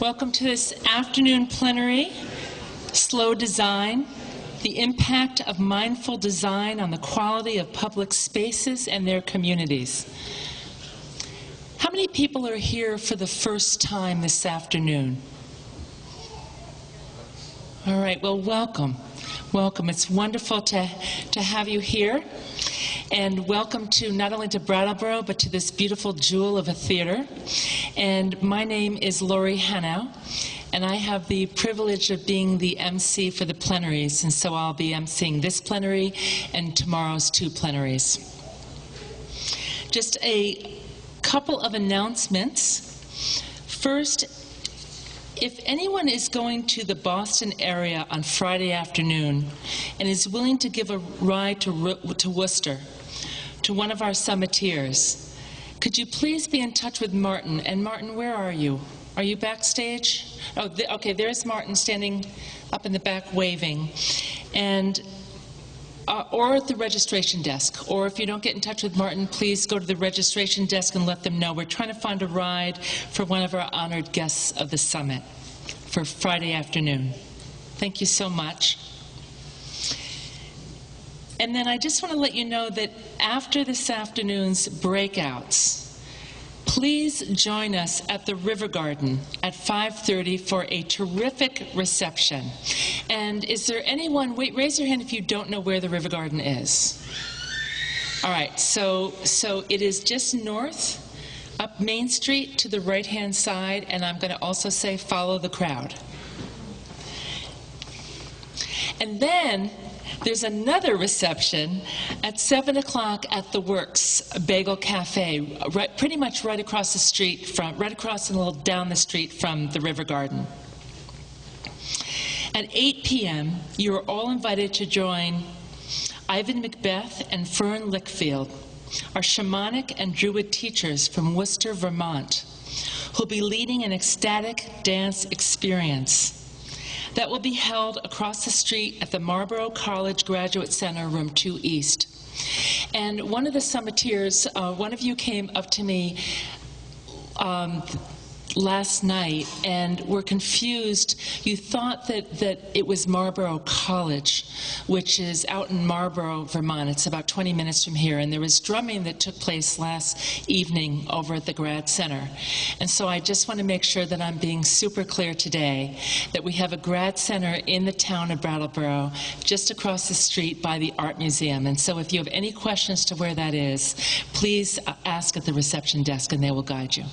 Welcome to this afternoon plenary, Slow Design, the impact of mindful design on the quality of public spaces and their communities. How many people are here for the first time this afternoon? All right, well, welcome. Welcome. It's wonderful to have you here. And welcome to not only to Brattleboro, but to this beautiful jewel of a theater. And my name is Lori Hanau, and I have the privilege of being the MC for the plenaries. And so I'll be MCing this plenary and tomorrow's two plenaries. Just a couple of announcements. First, if anyone is going to the Boston area on Friday afternoon and is willing to give a ride to Worcester, to one of our summiteers, could you please be in touch with Martin? And Martin, where are you? Are you backstage? Oh, okay, there's Martin standing up in the back waving. And or at the registration desk. Or if you don't get in touch with Martin, please go to the registration desk and let them know. We're trying to find a ride for one of our honored guests of the summit for Friday afternoon. Thank you so much. And then I just want to let you know that after this afternoon's breakouts, please join us at the River Garden at 5:30 for a terrific reception. And is there anyone, wait, raise your hand if you don't know where the River Garden is. All right, so it is just north, up Main Street to the right-hand side, and I'm going to also say follow the crowd. And then there's another reception at 7 o'clock at the Works Bagel Cafe, pretty much right across the street from, right across and a little down the street from the River Garden. At 8 p.m., you are all invited to join Ivan Macbeth and Fern Lickfield, our shamanic and druid teachers from Worcester, Vermont, who'll be leading an ecstatic dance experience that will be held across the street at the Marlboro College Graduate Center, Room 2 East. And one of the summiteers, one of you came up to me last night and were confused. You thought that it was Marlboro College, which is out in Marlboro, Vermont. It's about 20 minutes from here, and there was drumming that took place last evening over at the Grad Center. And so I just want to make sure that I'm being super clear today that we have a Grad Center in the town of Brattleboro, just across the street by the Art Museum. And so if you have any questions to where that is, please ask at the reception desk and they will guide you.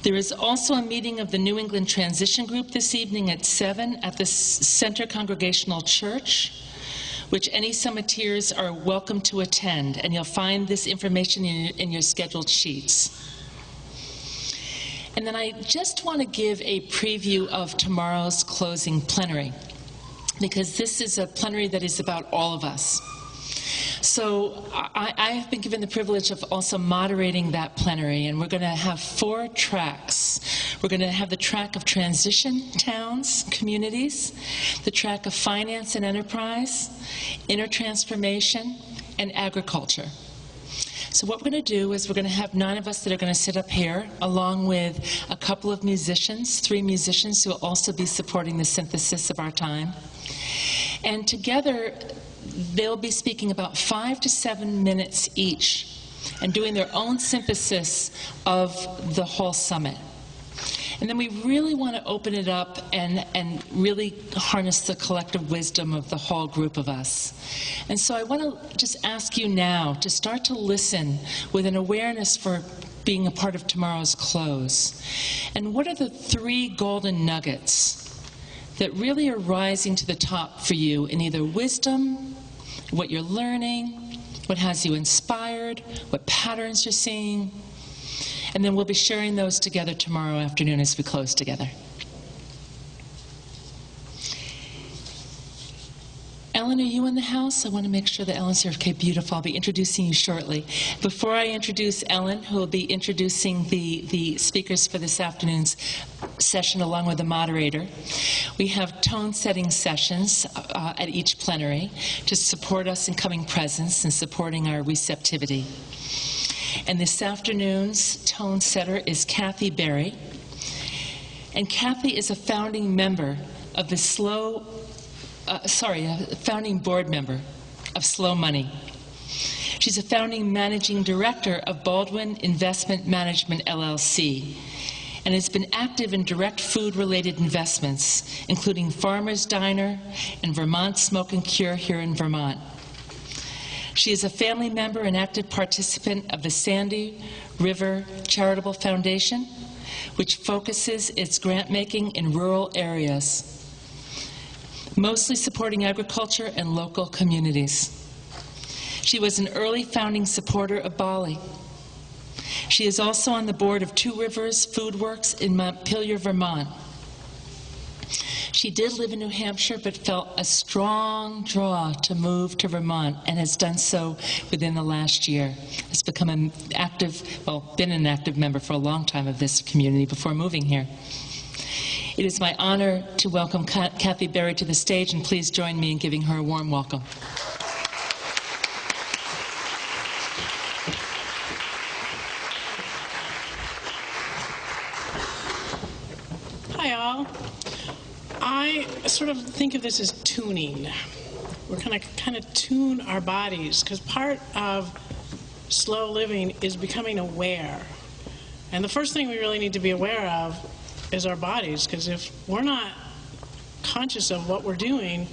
There is also a meeting of the New England Transition Group this evening at 7 at the Center Congregational Church, which any summiteers are welcome to attend, and you'll find this information in your scheduled sheets. And then I just want to give a preview of tomorrow's closing plenary, because this is a plenary that is about all of us. So I have been given the privilege of also moderating that plenary, and we're going to have 4 tracks. We're going to have the track of transition towns, communities, the track of finance and enterprise, inner transformation, and agriculture. So what we're going to do is we're going to have 9 of us that are going to sit up here, along with a couple of musicians, 3 musicians who will also be supporting the synthesis of our time. And together, they'll be speaking about 5 to 7 minutes each and doing their own synthesis of the whole summit. And then we really want to open it up and really harness the collective wisdom of the whole group of us. And so I want to just ask you now to start to listen with an awareness for being a part of tomorrow's close. And what are the 3 golden nuggets that really are rising to the top for you in either wisdom, what you're learning, what has you inspired, what patterns you're seeing? And then we'll be sharing those together tomorrow afternoon as we close together. Ellen, are you in the house? I want to make sure that Ellen's here. Okay, beautiful. I'll be introducing you shortly. Before I introduce Ellen, who will be introducing the speakers for this afternoon's session along with the moderator, we have tone-setting sessions at each plenary to support us in coming presence and supporting our receptivity. And this afternoon's tone setter is Cathy Berry. And Cathy is a founding member of the founding board member of Slow Money. She's a founding managing director of Baldwin Investment Management, LLC, and has been active in direct food-related investments, including Farmer's Diner and Vermont Smoke and Cure here in Vermont. She is a family member and active participant of the Sandy River Charitable Foundation, which focuses its grant-making in rural areas, mostly supporting agriculture and local communities. She was an early founding supporter of Bali. She is also on the board of Two Rivers Food Works in Montpelier, Vermont. She did live in New Hampshire, but felt a strong draw to move to Vermont and has done so within the last year. Has become an active, been an active member for a long time of this community before moving here. It is my honor to welcome Cathy Berry to the stage, and please join me in giving her a warm welcome. Hi, all. I sort of think of this as tuning. We're going to kind of tune our bodies, because part of slow living is becoming aware. And the first thing we really need to be aware of is our bodies, because if we're not conscious of what we're doing,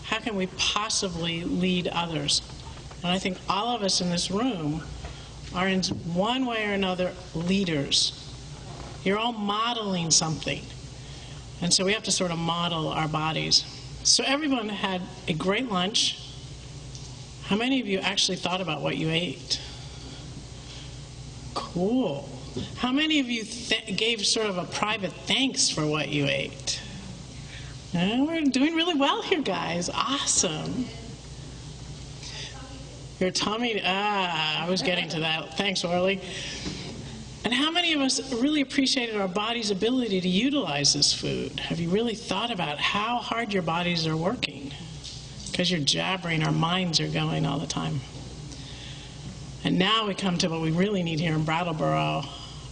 how can we possibly lead others? And I think all of us in this room are in one way or another leaders. You're all modeling something. And so we have to sort of model our bodies. So everyone had a great lunch. How many of you actually thought about what you ate? Cool. How many of you gave sort of a private thanks for what you ate? We're doing really well here, guys. Awesome. Your tummy, I was getting to that. Thanks, Orly. And how many of us really appreciated our body's ability to utilize this food? Have you really thought about how hard your bodies are working? Because you're jabbering, our minds are going all the time. And now we come to what we really need here in Brattleboro.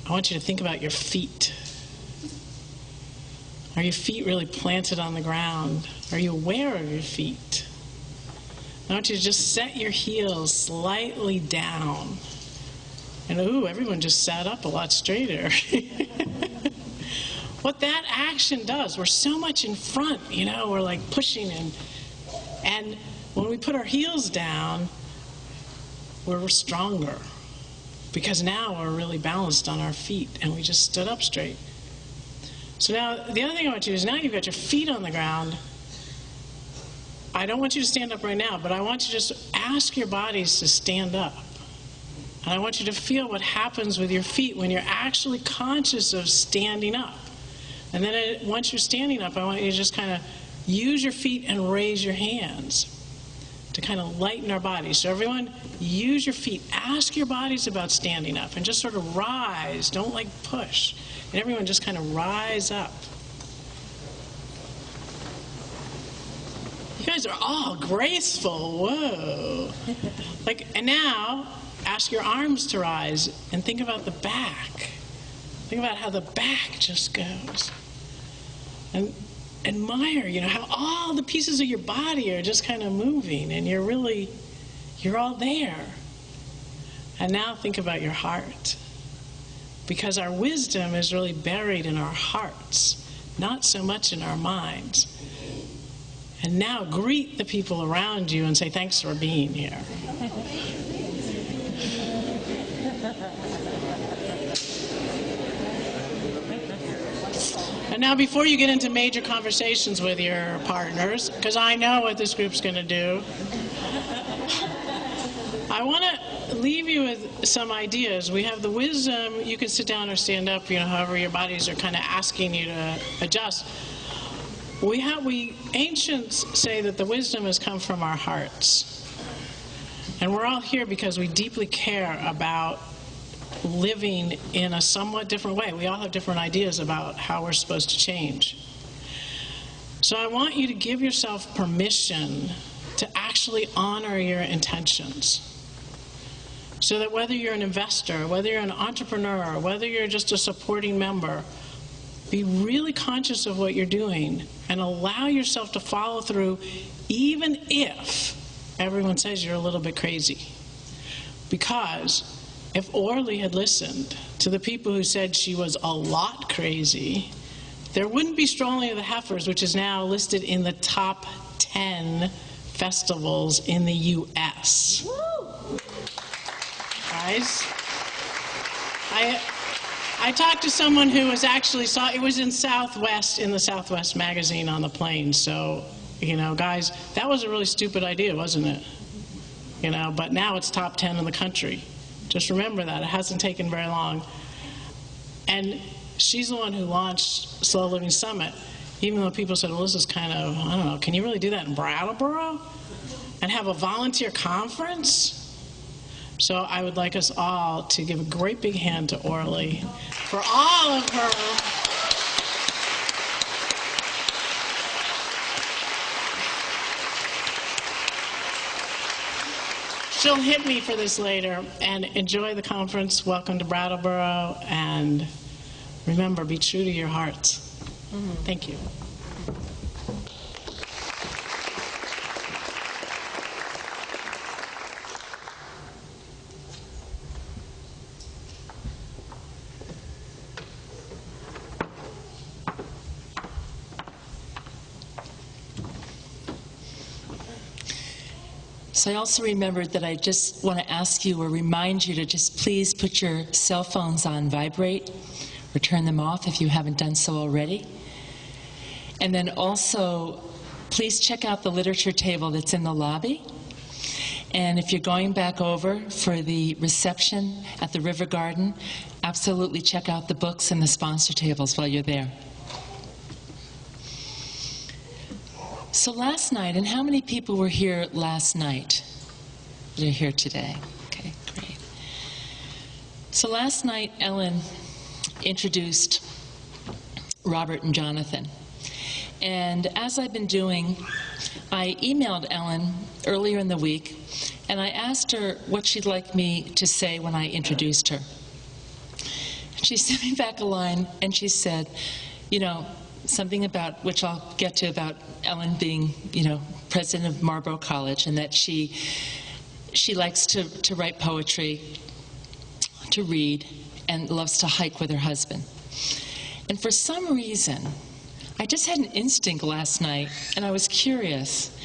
I want you to think about your feet. Are your feet really planted on the ground? Are you aware of your feet? I want you to just set your heels slightly down. And ooh, everyone just sat up a lot straighter. What that action does, we're so much in front, you know, we're like pushing and when we put our heels down, we're stronger. Because now we're really balanced on our feet and we just stood up straight. So now, the other thing I want you to do is now you've got your feet on the ground. I don't want you to stand up right now, but I want you to just ask your bodies to stand up. And I want you to feel what happens with your feet when you're actually conscious of standing up. And then once you're standing up, I want you to just kind of use your feet and raise your hands to kind of lighten our bodies. So everyone, use your feet. Ask your bodies about standing up and just sort of rise. Don't like push. And everyone just kind of rise up. You guys are all graceful. Whoa. And now, ask your arms to rise and think about the back. Think about how the back just goes. And admire, you know, how all the pieces of your body are just kind of moving and you're all there. And now think about your heart. Because our wisdom is really buried in our hearts, not so much in our minds. And now greet the people around you and say, thanks for being here. And now before you get into major conversations with your partners, because I know what this group's going to do, I want to leave you with some ideas. We have the wisdom. You can sit down or stand up, you know, however your bodies are kind of asking you to adjust. Ancients say that the wisdom has come from our hearts. And we're all here because we deeply care about living in a somewhat different way. We all have different ideas about how we're supposed to change. So I want you to give yourself permission to actually honor your intentions. So that whether you're an investor, whether you're an entrepreneur, whether you're just a supporting member, be really conscious of what you're doing and allow yourself to follow through, even if everyone says you're a little bit crazy. Because if Orly had listened to the people who said she was a lot crazy, there wouldn't be Strolling of the Heifers, which is now listed in the top 10 festivals in the U.S. Woo! Guys, I talked to someone who was actually it was in Southwest, in the Southwest magazine on the plane. So, you know, guys, that was a really stupid idea, wasn't it? You know, but now it's top 10 in the country. Just remember that. It hasn't taken very long. And she's the one who launched Slow Living Summit, even though people said, well, this is kind of, I don't know, can you really do that in Brattleboro? And have a volunteer conference? So I would like us all to give a great big hand to Orly for all of her she'll hit me for this later. And enjoy the conference. Welcome to Brattleboro. And remember, be true to your hearts. Thank you. So I also remembered that I just want to ask you or remind you to just please put your cell phones on vibrate or turn them off if you haven't done so already. And then also, please check out the literature table that's in the lobby. And if you're going back over for the reception at the River Garden, absolutely check out the books and the sponsor tables while you're there. So last night, and how many people were here last night? They're here today. Okay, great. So last night, Ellen introduced Robert and Jonathan. And as I've been doing, I emailed Ellen earlier in the week, and I asked her what she'd like me to say when I introduced her. She sent me back a line, and she said, you know, something about, which I'll get to, about Ellen being, you know, president of Marlboro College, and that she likes to write poetry, to read, and loves to hike with her husband. And for some reason, I just had an instinct last night, and I was curious.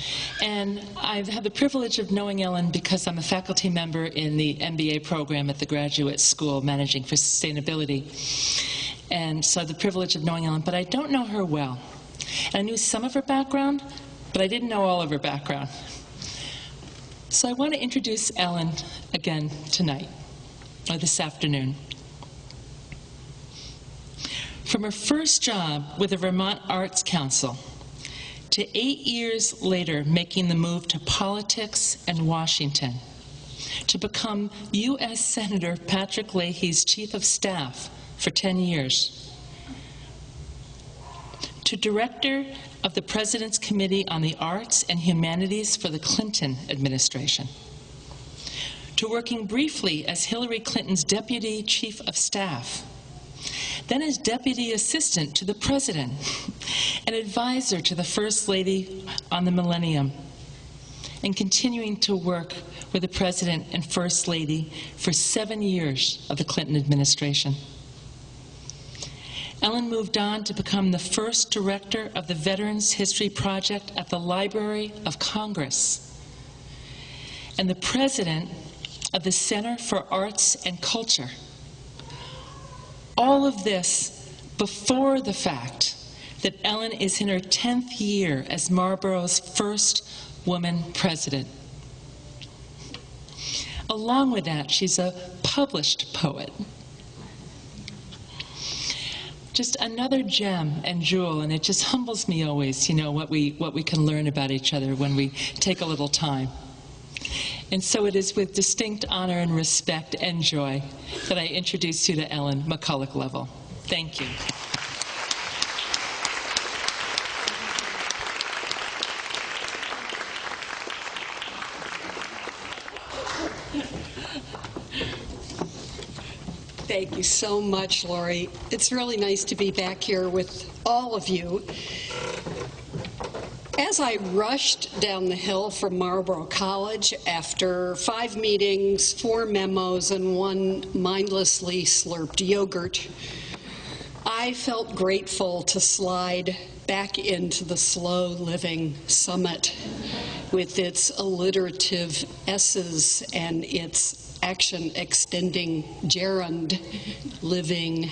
And I've had the privilege of knowing Ellen because I'm a faculty member in the MBA program at the Graduate School, Managing for Sustainability. And so I had the privilege of knowing Ellen, but I don't know her well. And I knew some of her background, but I didn't know all of her background. So I want to introduce Ellen again tonight, or this afternoon. From her first job with the Vermont Arts Council to 8 years later making the move to politics and Washington, to become U.S. Senator Patrick Leahy's chief of staff for 10 years, to director of the President's Committee on the Arts and Humanities for the Clinton administration, to working briefly as Hillary Clinton's deputy chief of staff, then as deputy assistant to the president, and advisor to the First Lady on the Millennium, and continuing to work with the President and First Lady for 7 years of the Clinton administration. Ellen moved on to become the first director of the Veterans History Project at the Library of Congress and the president of the Center for Arts and Culture. All of this before the fact that Ellen is in her 10th year as Marlboro's first woman president. Along with that, she's a published poet. Just another gem and jewel, and it just humbles me always, you know, what we can learn about each other when we take a little time. And so it is with distinct honor and respect and joy that I introduce you to Ellen McCulloch-Lovell. Thank you. Thank you so much, Lori. It's really nice to be back here with all of you. As I rushed down the hill from Marlboro College after 5 meetings, 4 memos, and 1 mindlessly slurped yogurt, I felt grateful to slide back into the Slow Living Summit with its alliterative S's and its action-extending gerund, living.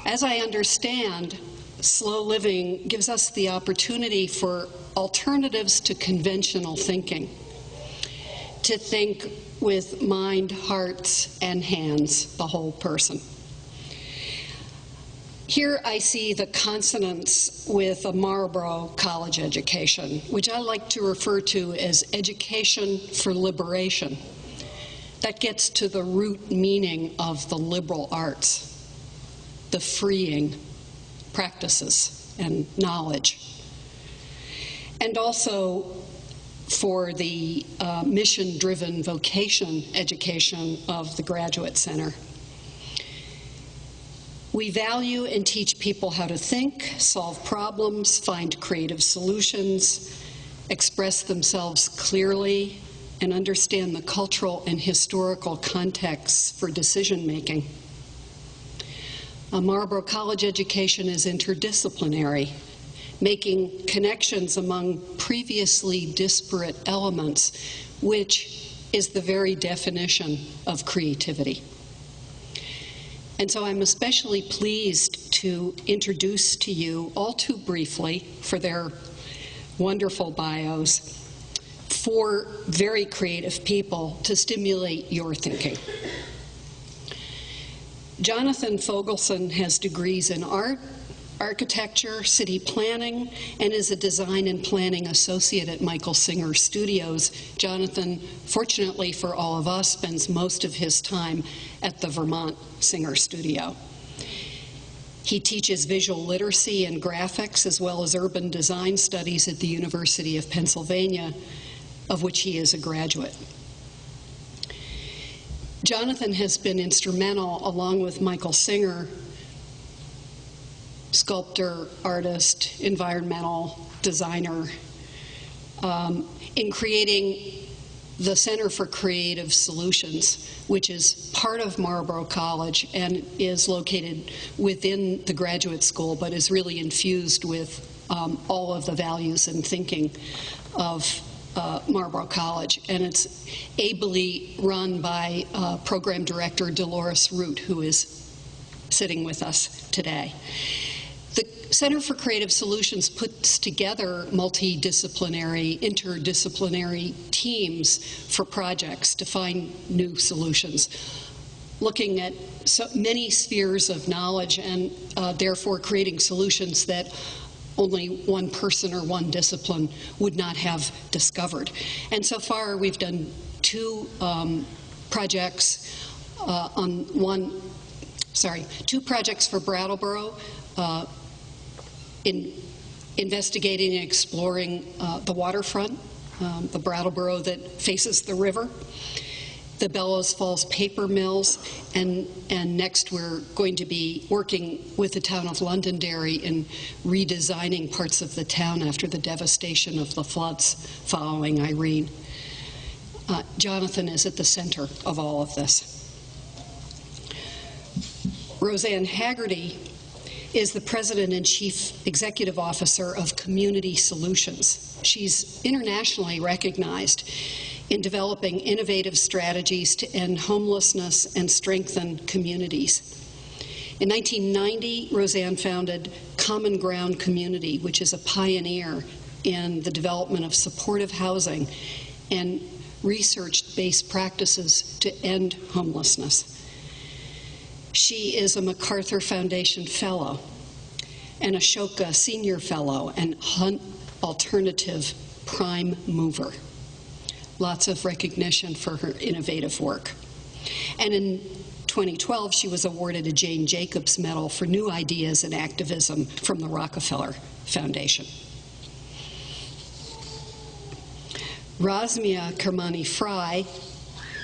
As I understand, slow living gives us the opportunity for alternatives to conventional thinking, to think with mind, hearts, and hands, the whole person. Here I see the consonance with a Marlboro College education, which I like to refer to as education for liberation. That gets to the root meaning of the liberal arts, the freeing practices and knowledge. And also for the mission-driven vocation education of the Graduate Center. We value and teach people how to think, solve problems, find creative solutions, express themselves clearly, and understand the cultural and historical contexts for decision-making. A Marlboro College education is interdisciplinary, making connections among previously disparate elements, which is the very definition of creativity. And so I'm especially pleased to introduce to you, all too briefly, for their wonderful bios, 4 very creative people to stimulate your thinking. Jonathan Fogelson has degrees in art, architecture, city planning, and is a design and planning associate at Michael Singer Studios. Jonathan, fortunately for all of us, spends most of his time at the Vermont Singer Studio. He teaches visual literacy and graphics, as well as urban design studies at the University of Pennsylvania, of which he is a graduate. Jonathan has been instrumental, along with Michael Singer, sculptor, artist, environmental designer, in creating the Center for Creative Solutions, which is part of Marlboro College and is located within the graduate school, but is really infused with all of the values and thinking of Marlboro College, and it's ably run by Program Director Dolores Root, who is sitting with us today. The Center for Creative Solutions puts together multidisciplinary, interdisciplinary teams for projects to find new solutions, looking at so many spheres of knowledge and therefore creating solutions that only one person or one discipline would not have discovered. And so far, we've done 2 projects two projects for Brattleboro, in investigating and exploring the waterfront, the Brattleboro that faces the river, the Bellows Falls paper mills, and next we're going to be working with the town of Londonderry in redesigning parts of the town after the devastation of the floods following Irene. Jonathan is at the center of all of this. Rosanne Haggerty is the President and Chief Executive Officer of Community Solutions. She's internationally recognized in developing innovative strategies to end homelessness and strengthen communities. In 1990, Rosanne founded Common Ground Community, which is a pioneer in the development of supportive housing and research-based practices to end homelessness. She is a MacArthur Foundation Fellow, an Ashoka Senior Fellow, and Hunt Alternative Prime Mover. Lots of recognition for her innovative work. And in 2012, she was awarded a Jane Jacobs Medal for new ideas and activism from the Rockefeller Foundation. Rasmia Kirmani-Frye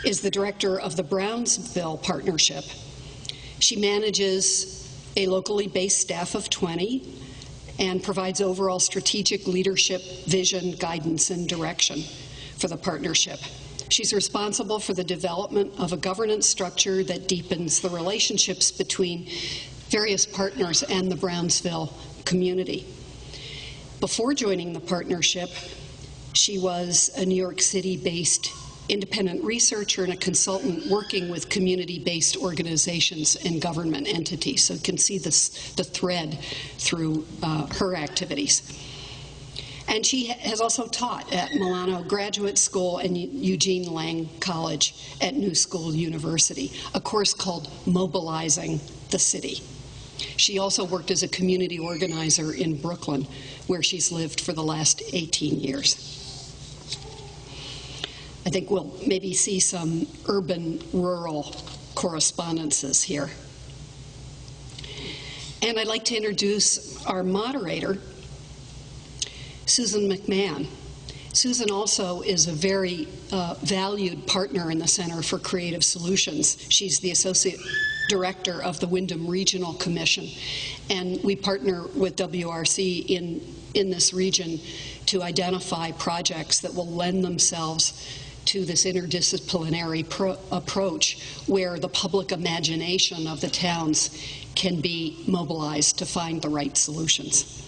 is the director of the Brownsville Partnership. She manages a locally based staff of 20 and provides overall strategic leadership, vision, guidance, and direction for the partnership. She's responsible for the development of a governance structure that deepens the relationships between various partners and the Brownsville community. Before joining the partnership, she was a New York City-based independent researcher and a consultant working with community-based organizations and government entities. So you can see the thread through her activities. And she has also taught at Milano Graduate School and Eugene Lang College at New School University, a course called Mobilizing the City. She also worked as a community organizer in Brooklyn, where she's lived for the last 18 years. I think we'll maybe see some urban-rural correspondences here. And I'd like to introduce our moderator, Susan McMahon. Susan also is a very valued partner in the Center for Creative Solutions. She's the Associate Director of the Windham Regional Commission, and we partner with WRC in this region to identify projects that will lend themselves to this interdisciplinary approach where the public imagination of the towns can be mobilized to find the right solutions.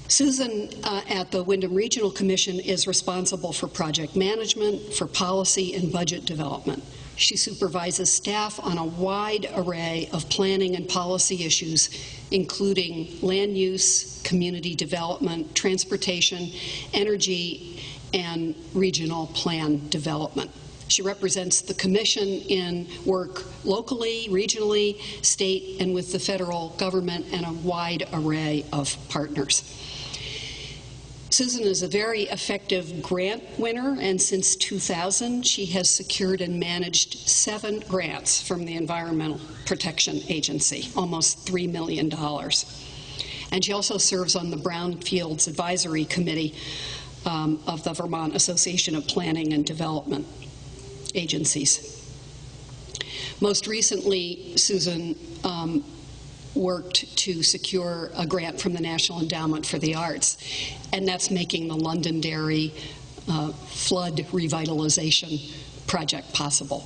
Susan at the Windham Regional Commission is responsible for project management, for policy and budget development. She supervises staff on a wide array of planning and policy issues, including land use, community development, transportation, energy, and regional plan development. She represents the Commission in work locally, regionally, state, and with the federal government and a wide array of partners. Susan is a very effective grant winner, and since 2000, she has secured and managed 7 grants from the Environmental Protection Agency, almost $3 million. And she also serves on the Brownfields Advisory Committee of the Vermont Association of Planning and Development Agencies. Most recently, Susan worked to secure a grant from the National Endowment for the Arts, and that's making the Londonderry flood revitalization project possible.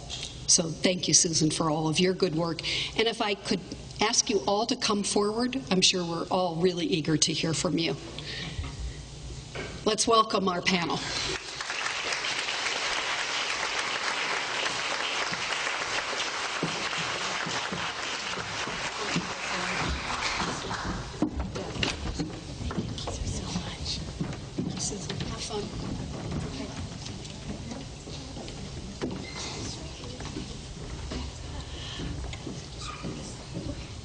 So thank you, Susan, for all of your good work. And if I could ask you all to come forward, I'm sure we're all really eager to hear from you. Let's welcome our panel.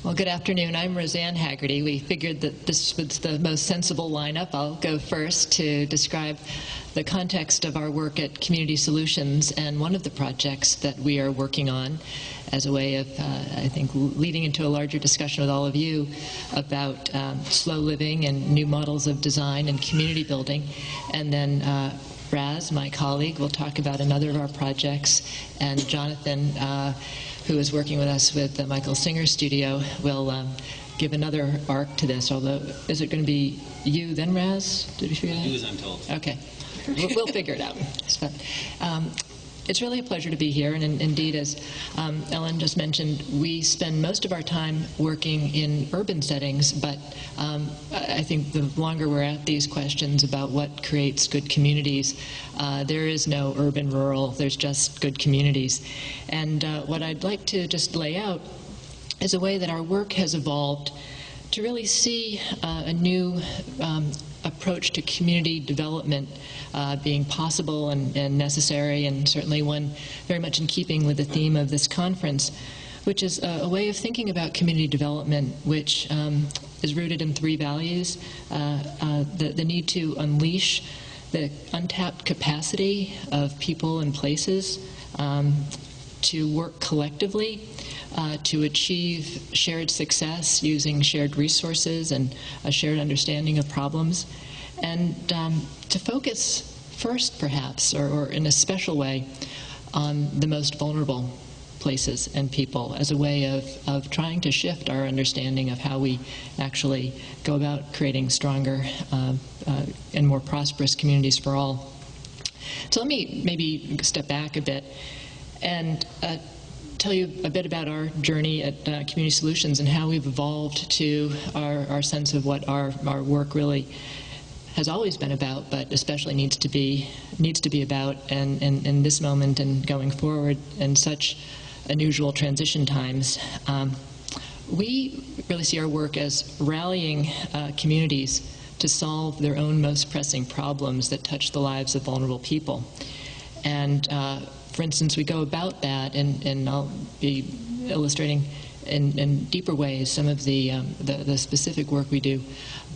Well, good afternoon. I'm Rosanne Haggerty. We figured that this was the most sensible lineup. I'll go first to describe the context of our work at Community Solutions and one of the projects that we are working on as a way of, I think, leading into a larger discussion with all of you about slow living and new models of design and community building. And then Raz, my colleague, will talk about another of our projects, and Jonathan, who is working with us with the Michael Singer Studio, will give another arc to this, although, is it going to be you, then Raz? Did we figure it out? You as I'm told. Okay. We'll figure it out. It's really a pleasure to be here, and indeed, as Ellen just mentioned, we spend most of our time working in urban settings, but I think the longer we're at these questions about what creates good communities, there is no urban-rural, there's just good communities. And what I'd like to just lay out is a way that our work has evolved to really see a new approach to community development being possible and necessary, and certainly one very much in keeping with the theme of this conference, which is a way of thinking about community development which is rooted in 3 values: the need to unleash the untapped capacity of people and places to work collectively, to achieve shared success using shared resources and a shared understanding of problems, and to focus first perhaps, or in a special way, on the most vulnerable places and people as a way of trying to shift our understanding of how we actually go about creating stronger and more prosperous communities for all. So let me maybe step back a bit and tell you a bit about our journey at Community Solutions and how we've evolved to our sense of what our work really has always been about, but especially needs to be about, and in this moment and going forward in such unusual transition times. We really see our work as rallying communities to solve their own most pressing problems that touch the lives of vulnerable people. And for instance, we go about that, and I'll be illustrating in deeper ways some of the specific work we do.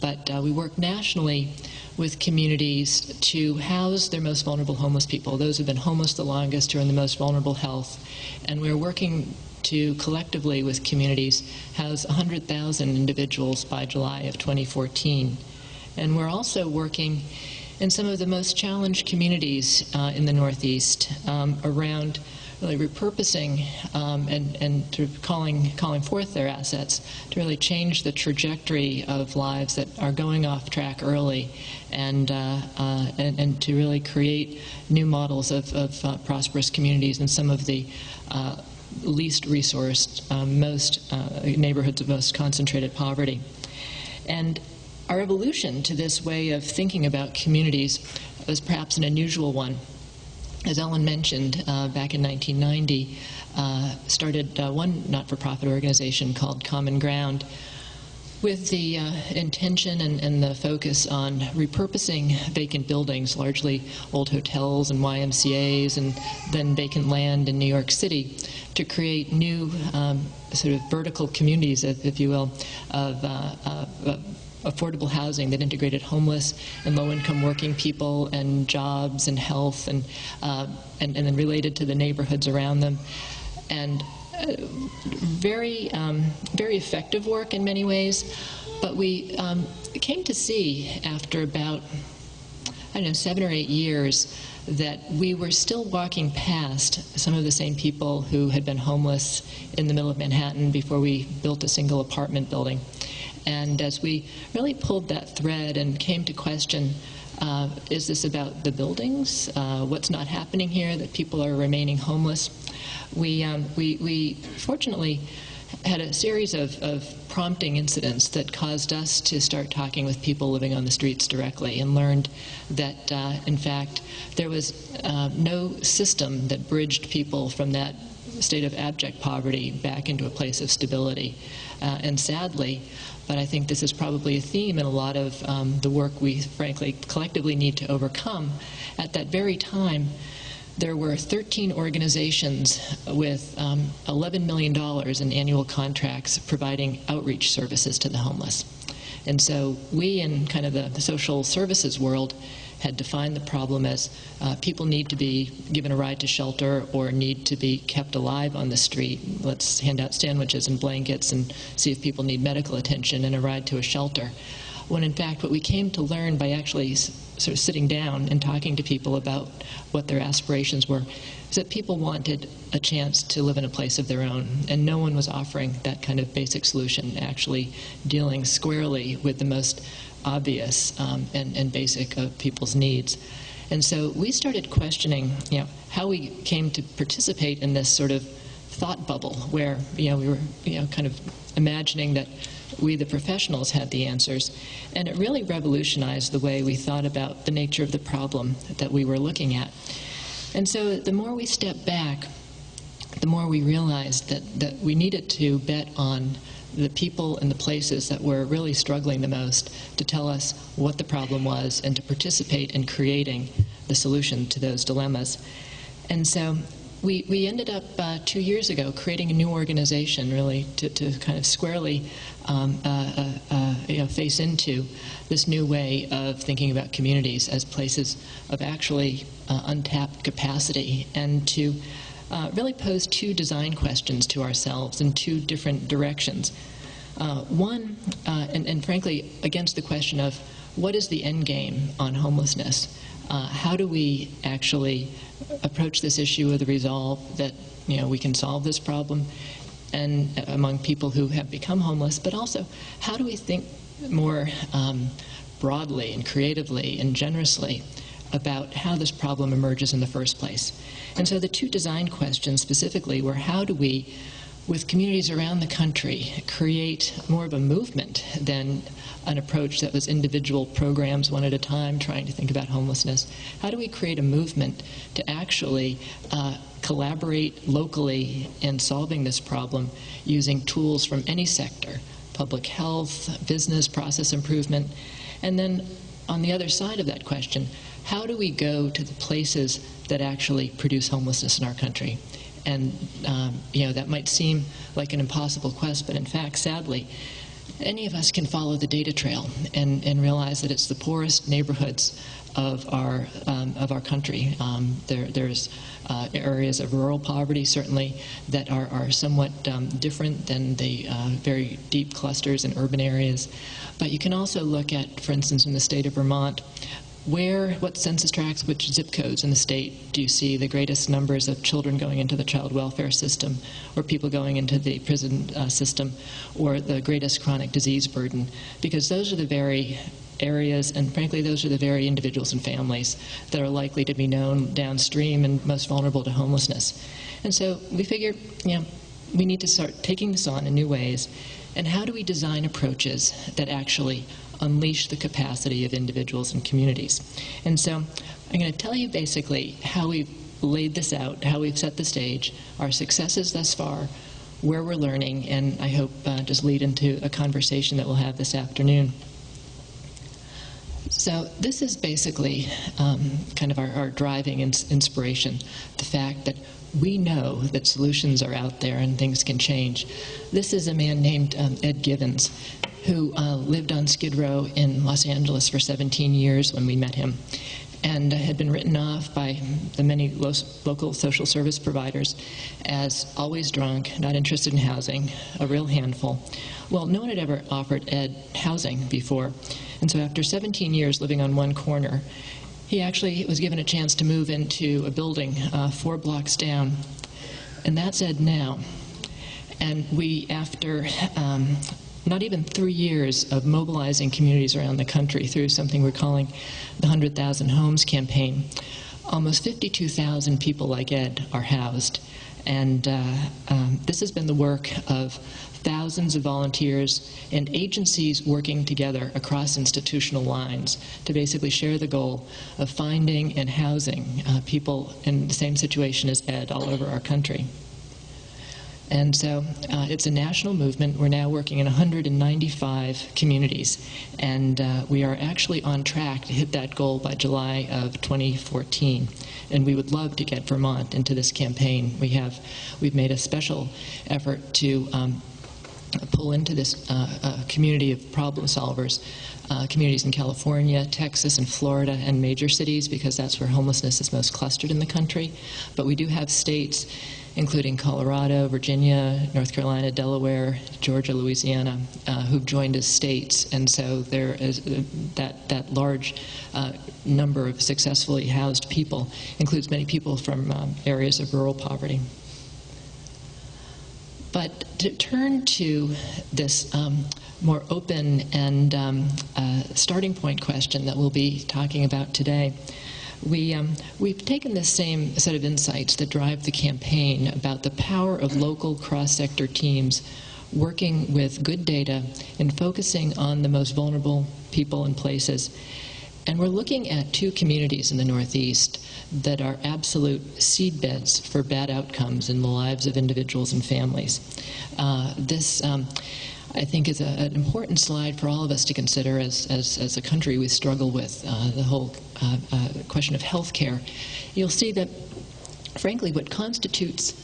But we work nationally with communities to house their most vulnerable homeless people, those who've been homeless the longest, who are in the most vulnerable health. And we're working to collectively with communities house 100,000 individuals by July of 2014. And we're also working in some of the most challenged communities in the Northeast around really repurposing and sort of calling forth their assets to really change the trajectory of lives that are going off track early, and to really create new models of prosperous communities in some of the least resourced, most neighborhoods of most concentrated poverty. And our evolution to this way of thinking about communities was perhaps an unusual one. As Ellen mentioned, back in 1990, started one not-for-profit organization called Common Ground with the intention and the focus on repurposing vacant buildings, largely old hotels and YMCAs and then vacant land in New York City, to create new sort of vertical communities, if you will, of affordable housing that integrated homeless and low-income working people and jobs and health and then related to the neighborhoods around them. And very effective work in many ways, but we came to see after about, 7 or 8 years that we were still walking past some of the same people who had been homeless in the middle of Manhattan before we built a single apartment building. And as we really pulled that thread and came to question, is this about the buildings? What's not happening here, that people are remaining homeless? We fortunately had a series of prompting incidents that caused us to start talking with people living on the streets directly, and learned that, in fact, there was no system that bridged people from that state of abject poverty back into a place of stability. And sadly, but I think this is probably a theme in a lot of the work we, frankly, collectively need to overcome. At that very time, there were 13 organizations with $11 million in annual contracts providing outreach services to the homeless. And so we, in kind of the social services world, had defined the problem as people need to be given a ride to shelter or need to be kept alive on the street. Let's hand out sandwiches and blankets and see if people need medical attention and a ride to a shelter. When in fact what we came to learn by actually sort of sitting down and talking to people about what their aspirations were is that people wanted a chance to live in a place of their own, and no one was offering that kind of basic solution, actually dealing squarely with the most obvious and basic of people's needs. And so we started questioning, how we came to participate in this sort of thought bubble where, we were, kind of imagining that we, the professionals, had the answers. And it really revolutionized the way we thought about the nature of the problem that we were looking at. And so the more we stepped back, the more we realized that we needed to bet on the people and the places that were really struggling the most to tell us what the problem was and to participate in creating the solution to those dilemmas. And so we ended up 2 years ago creating a new organization, really to kind of squarely face into this new way of thinking about communities as places of actually untapped capacity, and to really pose 2 design questions to ourselves in 2 different directions. One, and frankly, against the question of what is the end game on homelessness? how do we actually approach this issue with the resolve that we can solve this problem and among people who have become homeless, but also how do we think more broadly and creatively and generously about how this problem emerges in the first place. And so the two design questions specifically were, how do we, with communities around the country, create more of a movement than an approach that was individual programs one at a time trying to think about homelessness? How do we create a movement to actually collaborate locally in solving this problem using tools from any sector, public health, business, process improvement? And then on the other side of that question, how do we go to the places that actually produce homelessness in our country? And that might seem like an impossible quest, but in fact, sadly, any of us can follow the data trail and realize that it's the poorest neighborhoods of our country. There's areas of rural poverty, certainly, that are somewhat different than the very deep clusters in urban areas. But you can also look at, for instance, in the state of Vermont, what census tracts, which zip codes in the state do you see the greatest numbers of children going into the child welfare system, or people going into the prison system, or the greatest chronic disease burden? Because those are the very areas, and frankly, those are the very individuals and families that are likely to be known downstream and most vulnerable to homelessness. And so we figured, we need to start taking this on in new ways. And how do we design approaches that actually unleash the capacity of individuals and communities? And so I'm going to tell you basically how we've laid this out, how we've set the stage, our successes thus far, where we're learning, and I hope just lead into a conversation that we'll have this afternoon. So this is basically kind of our driving inspiration, the fact that we know that solutions are out there and things can change. This is a man named Ed Givens, who lived on Skid Row in Los Angeles for 17 years when we met him, and had been written off by the many local social service providers as always drunk, not interested in housing, a real handful. Well, no one had ever offered Ed housing before, and so after 17 years living on one corner, he actually was given a chance to move into a building 4 blocks down, and that's Ed now. And we, after not even 3 years of mobilizing communities around the country through something we're calling the 100,000 Homes campaign, almost 52,000 people like Ed are housed. And this has been the work of thousands of volunteers and agencies working together across institutional lines to basically share the goal of finding and housing people in the same situation as Ed all over our country. And so it's a national movement. We're now working in 195 communities, and we are actually on track to hit that goal by July of 2014. And we would love to get Vermont into this campaign. We've made a special effort to pull into this community of problem solvers, communities in California, Texas, and Florida, and major cities, because that's where homelessness is most clustered in the country. But we do have states, including Colorado, Virginia, North Carolina, Delaware, Georgia, Louisiana, who've joined as states. And so there is that large number of successfully housed people includes many people from areas of rural poverty. But to turn to this more open and starting point question that we'll be talking about today, we've taken the same set of insights that drive the campaign about the power of local cross-sector teams working with good data and focusing on the most vulnerable people and places. And we're looking at 2 communities in the Northeast that are absolute seedbeds for bad outcomes in the lives of individuals and families. This, I think, is an important slide for all of us to consider as a country. We struggle with the whole question of health care. You'll see that, frankly, what constitutes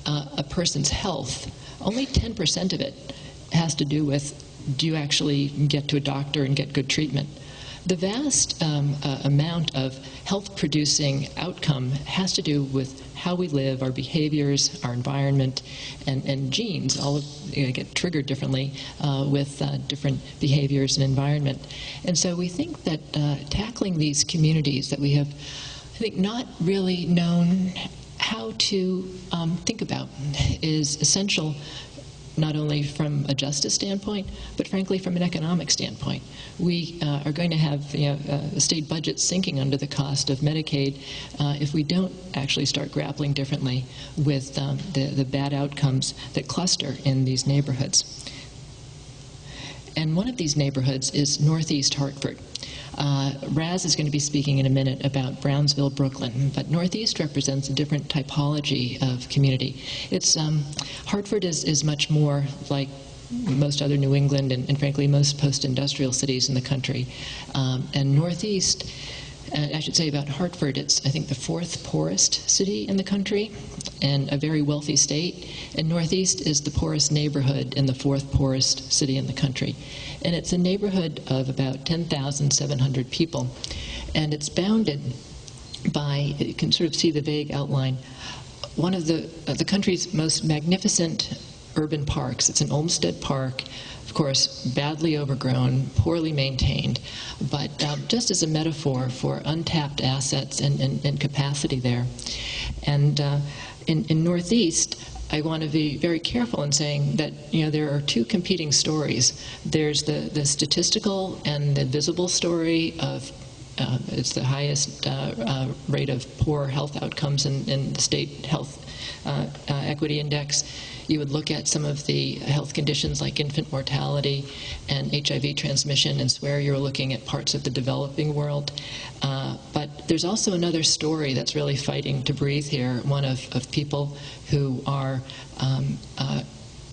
a person's health, only 10% of it has to do with, do you actually get to a doctor and get good treatment? The vast amount of health-producing outcome has to do with how we live, our behaviors, our environment, and genes. All of, get triggered differently with different behaviors and environment. And so we think that tackling these communities that we have, I think, not really known how to think about is essential, not only from a justice standpoint, but frankly from an economic standpoint. We are going to have a state budget sinking under the cost of Medicaid if we don't actually start grappling differently with the bad outcomes that cluster in these neighborhoods. And one of these neighborhoods is Northeast Hartford. Raz is going to be speaking in a minute about Brownsville, Brooklyn, but Northeast represents a different typology of community. It's Hartford is much more like most other New England and frankly most post-industrial cities in the country. And Northeast, I should say about Hartford, it's I think the 4th poorest city in the country and a very wealthy state. And Northeast is the poorest neighborhood and the 4th poorest city in the country. And it's a neighborhood of about 10,700 people. And it's bounded by, you can sort of see the vague outline, one of the country's most magnificent urban parks. It's an Olmsted Park, of course, badly overgrown, poorly maintained, but just as a metaphor for untapped assets and capacity there. And in Northeast, I want to be very careful in saying that there are two competing stories. There's the statistical and the visible story of it's the highest rate of poor health outcomes in the state health equity index. You would look at some of the health conditions like infant mortality and HIV transmission and swear you're looking at parts of the developing world. But there's also another story that's really fighting to breathe here, one of people who are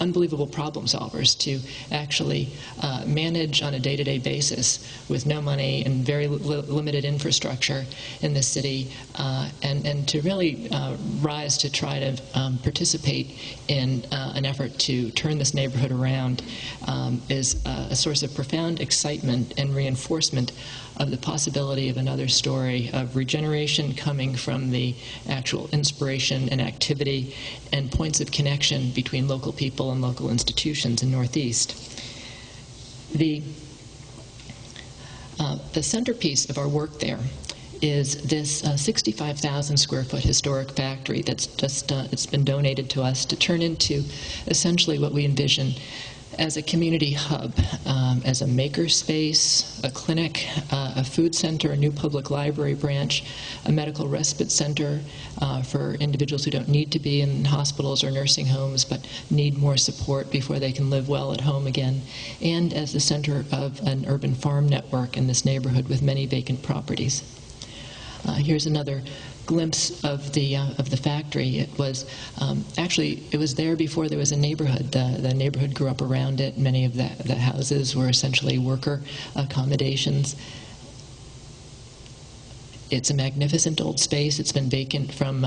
unbelievable problem solvers to actually manage on a day-to-day basis with no money and very limited infrastructure in the city, and to really rise to try to participate in an effort to turn this neighborhood around is a source of profound excitement and reinforcement of the possibility of another story of regeneration coming from the actual inspiration and activity and points of connection between local people and local institutions in Northeast. The centerpiece of our work there is this 65,000 square foot historic factory that's just it's been donated to us to turn into essentially what we envision as a community hub, as a maker space, a clinic, a food center, a new public library branch, a medical respite center for individuals who don't need to be in hospitals or nursing homes but need more support before they can live well at home again, and as the center of an urban farm network in this neighborhood with many vacant properties. Here's another glimpse of the factory. It was actually it was there before there was a neighborhood. The neighborhood grew up around it. Many of the houses were essentially worker accommodations. It's a magnificent old space. It's been vacant from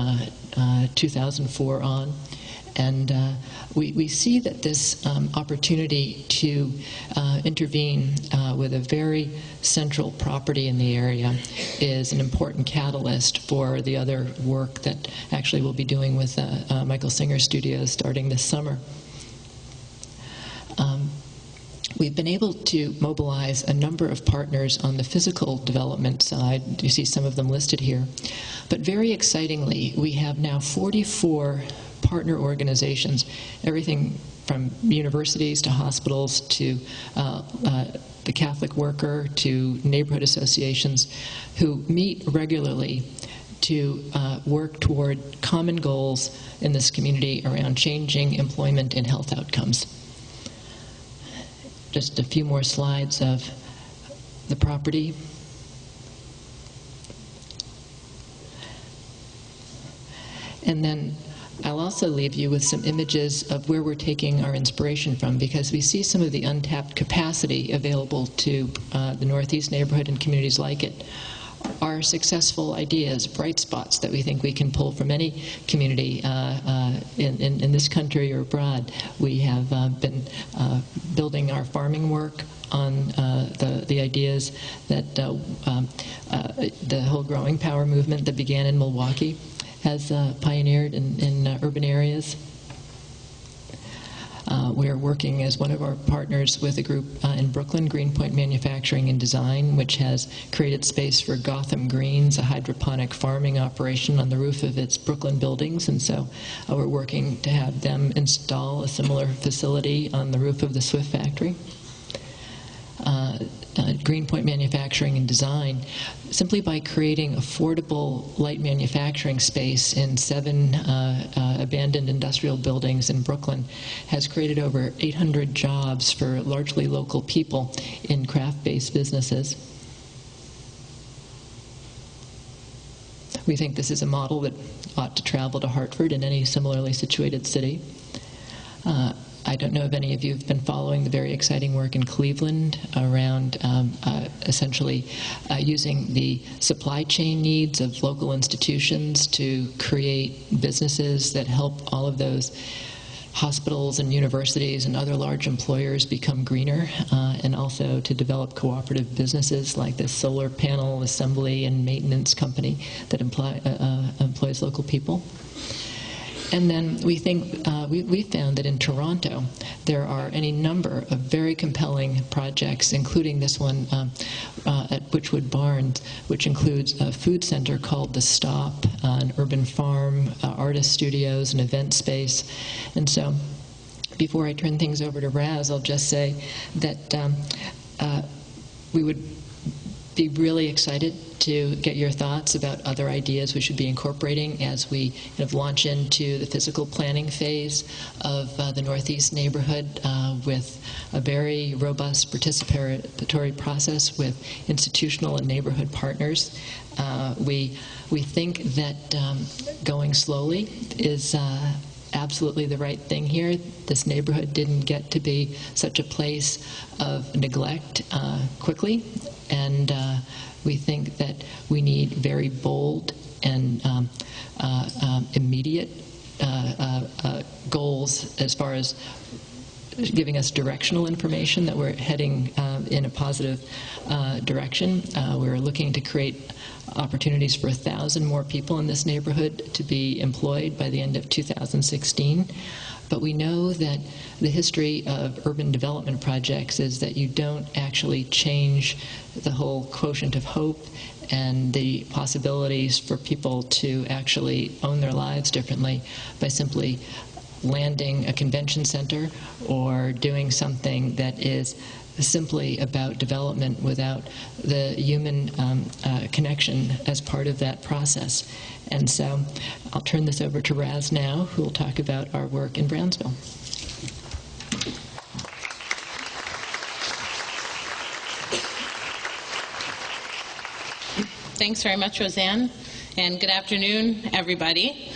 2004 on. And we see that this opportunity to intervene with a very central property in the area is an important catalyst for the other work that actually we'll be doing with Michael Singer Studios starting this summer. We've been able to mobilize a number of partners on the physical development side. You see some of them listed here. But very excitingly, we have now 44 partner organizations, everything from universities to hospitals to the Catholic worker to neighborhood associations, who meet regularly to work toward common goals in this community around changing employment and health outcomes. Just a few more slides of the property. And then I'll also leave you with some images of where we're taking our inspiration from, because we see some of the untapped capacity available to the Northeast neighborhood and communities like it. Our successful ideas, bright spots that we think we can pull from any community in this country or abroad. We have been building our farming work, on the ideas that the whole growing power movement that began in Milwaukee has pioneered in urban areas. We're working as one of our partners with a group in Brooklyn, Greenpoint Manufacturing and Design, which has created space for Gotham Greens, a hydroponic farming operation on the roof of its Brooklyn buildings. And so we're working to have them install a similar facility on the roof of the Swift factory. Greenpoint Manufacturing and Design, simply by creating affordable light manufacturing space in 7 abandoned industrial buildings in Brooklyn, has created over 800 jobs for largely local people in craft-based businesses. We think this is a model that ought to travel to Hartford and any similarly situated city. I don't know if any of you have been following the very exciting work in Cleveland around essentially using the supply chain needs of local institutions to create businesses that help all of those hospitals and universities and other large employers become greener, and also to develop cooperative businesses like the solar panel assembly and maintenance company that employs local people. And then we think we found that in Toronto there are any number of very compelling projects, including this one at Witchwood Barns, which includes a food center called The Stop, an urban farm, artist studios, an event space. And so before I turn things over to Raz, I'll just say that we would be really excited to get your thoughts about other ideas we should be incorporating as we kind of launch into the physical planning phase of the Northeast neighborhood with a very robust participatory process with institutional and neighborhood partners. We think that going slowly is absolutely the right thing here. This neighborhood didn't get to be such a place of neglect quickly, and we think that we need very bold and immediate goals as far as giving us directional information that we're heading in a positive direction. We're looking to create opportunities for 1,000 more people in this neighborhood to be employed by the end of 2016. But we know that the history of urban development projects is that you don't actually change the whole quotient of hope and the possibilities for people to actually own their lives differently by simply landing a convention center or doing something that is simply about development without the human connection as part of that process. And so I'll turn this over to Raz now, who will talk about our work in Brownsville. Thanks very much, Roseanne, and good afternoon, everybody.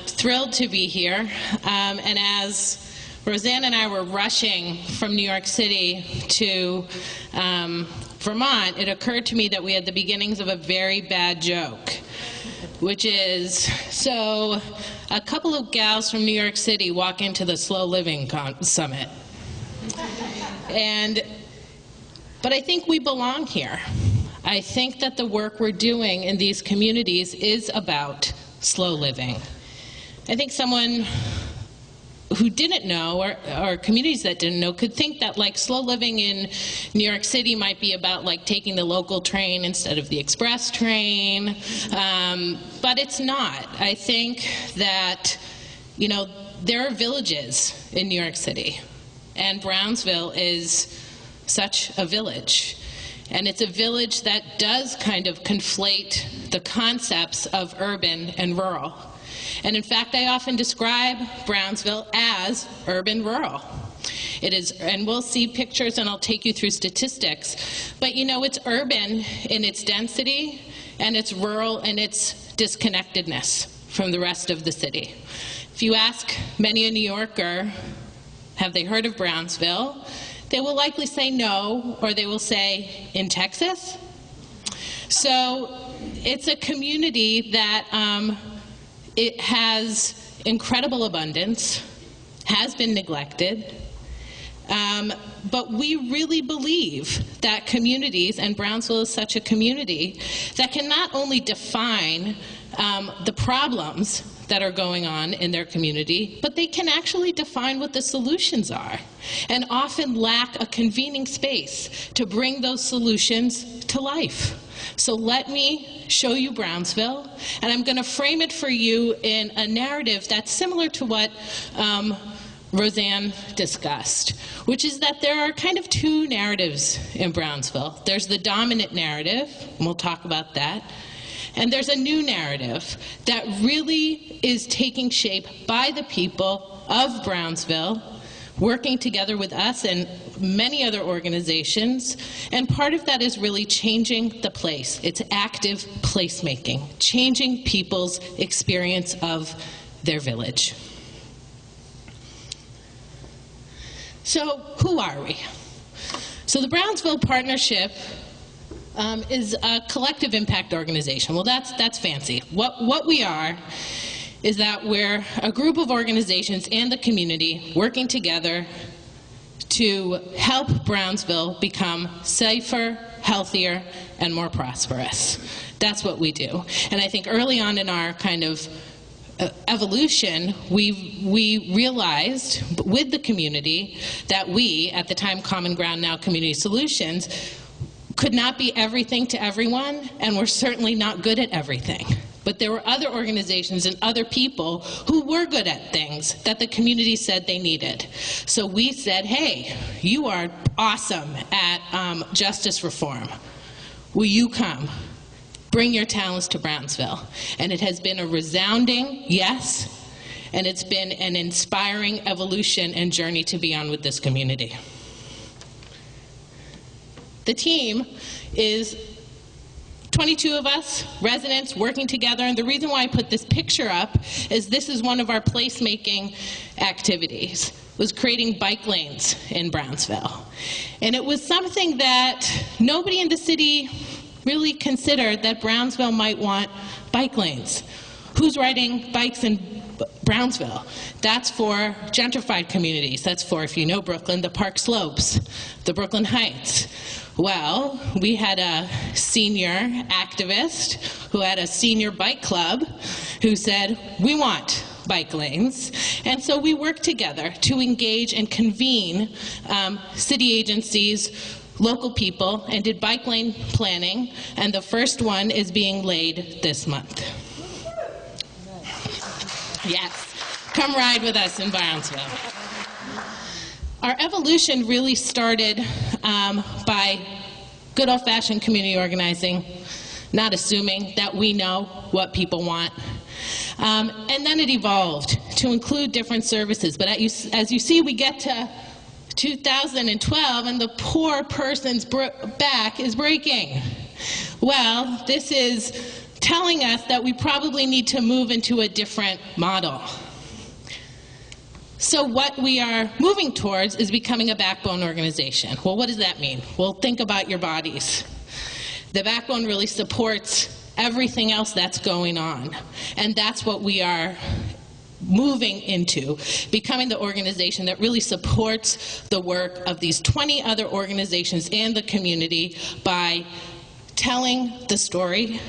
Thrilled to be here, and as Roseanne and I were rushing from New York City to Vermont, it occurred to me that we had the beginnings of a very bad joke, which is, so a couple of gals from New York City walk into the Slow Living Summit. But I think we belong here. I think that the work we're doing in these communities is about slow living. I think someone who didn't know, or communities that didn't know, could think that like slow living in New York City might be about like taking the local train instead of the express train, but it's not. I think that, you know, there are villages in New York City, and Brownsville is such a village. And it's a village that does kind of conflate the concepts of urban and rural. And in fact, I often describe Brownsville as urban-rural. It is, and we'll see pictures and I'll take you through statistics, but you know, it's urban in its density and it's rural in its disconnectedness from the rest of the city. If you ask many a New Yorker, have they heard of Brownsville? They will likely say no, or they will say, in Texas? So it's a community that it has incredible abundance, has been neglected, But we really believe that communities, and Brownsville is such a community, that can not only define the problems that are going on in their community, but they can actually define what the solutions are, and often lack a convening space to bring those solutions to life. So let me show you Brownsville, and I'm going to frame it for you in a narrative that's similar to what Rosanne discussed, which is that there are kind of two narratives in Brownsville. There's the dominant narrative, and we'll talk about that, and there's a new narrative that really is taking shape by the people of Brownsville, working together with us and many other organizations, and part of that is really changing the place. It's active placemaking, changing people's experience of their village. So who are we? So the Brownsville Partnership is a collective impact organization. Well, that's fancy. What we are is that we're a group of organizations and the community working together to help Brownsville become safer, healthier, and more prosperous. That's what we do. And I think early on in our kind of evolution, we realized with the community that we, at the time Common Ground, now Community Solutions, could not be everything to everyone, and we're certainly not good at everything. But there were other organizations and other people who were good at things that the community said they needed. So we said, hey, you are awesome at justice reform. Will you come? Bring your talents to Brownsville. And it has been a resounding yes, and it's been an inspiring evolution and journey to be on with this community. The team is 22 of us, residents, working together, and the reason why I put this picture up is this is one of our placemaking activities, was creating bike lanes in Brownsville. And it was something that nobody in the city really considered, that Brownsville might want bike lanes. Who's riding bikes in Brownsville? That's for gentrified communities. That's for, if you know Brooklyn, the Park Slopes, the Brooklyn Heights. Well, we had a senior activist who had a senior bike club who said, we want bike lanes. And so we worked together to engage and convene city agencies, local people, and did bike lane planning, and the first one is being laid this month. Yes, come ride with us in Brownsville. Our evolution really started by good old-fashioned community organizing, not assuming that we know what people want. And then it evolved to include different services. But as you see, we get to 2012, and the poor person's back is breaking. Well, this is telling us that we probably need to move into a different model. So what we are moving towards is becoming a backbone organization. Well, what does that mean? Well, think about your bodies. The backbone really supports everything else that's going on, and that's what we are moving into, becoming the organization that really supports the work of these 20 other organizations and the community by telling the story,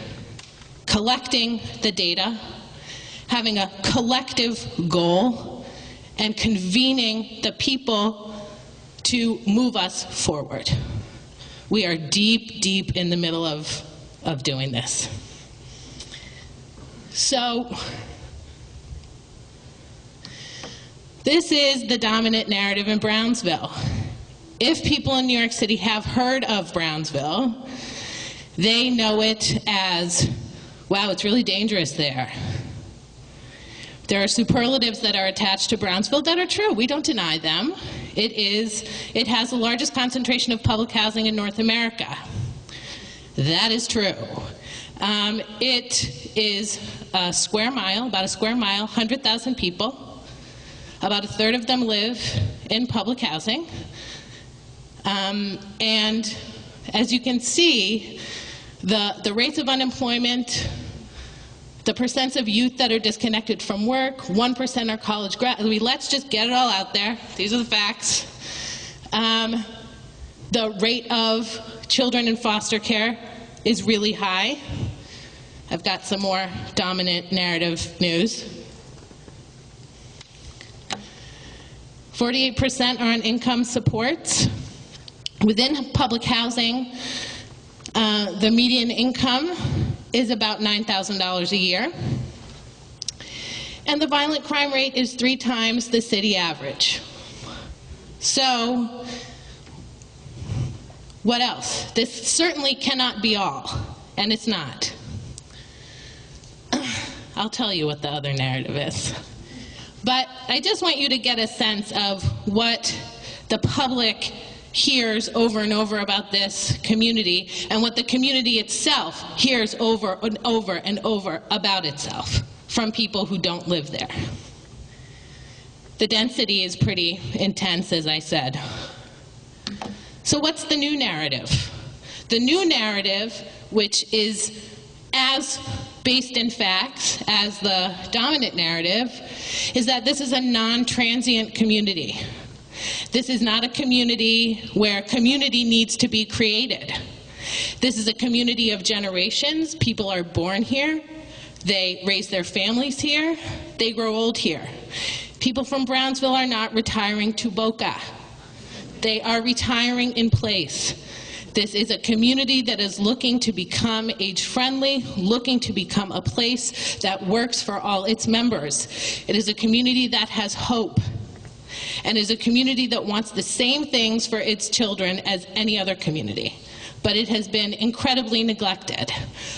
collecting the data, having a collective goal, and convening the people to move us forward. We are deep, deep in the middle of doing this. So, this is the dominant narrative in Brownsville. If people in New York City have heard of Brownsville, they know it as, wow, it's really dangerous there. There are superlatives that are attached to Brownsville that are true. We don't deny them. It has the largest concentration of public housing in North America. That is true. It is a square mile, about a square mile, 100,000 people. About a third of them live in public housing. And as you can see, the rates of unemployment, the percents of youth that are disconnected from work, 1% are college graduates. Let's just get it all out there. These are the facts. The rate of children in foster care is really high. I've got some more dominant narrative news. 48% are on income supports. Within public housing, the median income is about $9,000 a year. And the violent crime rate is 3 times the city average. So, what else? This certainly cannot be all, and it's not. I'll tell you what the other narrative is. But I just want you to get a sense of what the public hears over and over about this community, and what the community itself hears over and over and over about itself from people who don't live there. The density is pretty intense, as I said. So what's the new narrative? The new narrative, which is as based in facts as the dominant narrative, is that this is a non-transient community. This is not a community where community needs to be created. This is a community of generations. People are born here. They raise their families here. They grow old here. People from Brownsville are not retiring to Boca. They are retiring in place. This is a community that is looking to become age-friendly, looking to become a place that works for all its members. It is a community that has hope, and is a community that wants the same things for its children as any other community. But it has been incredibly neglected.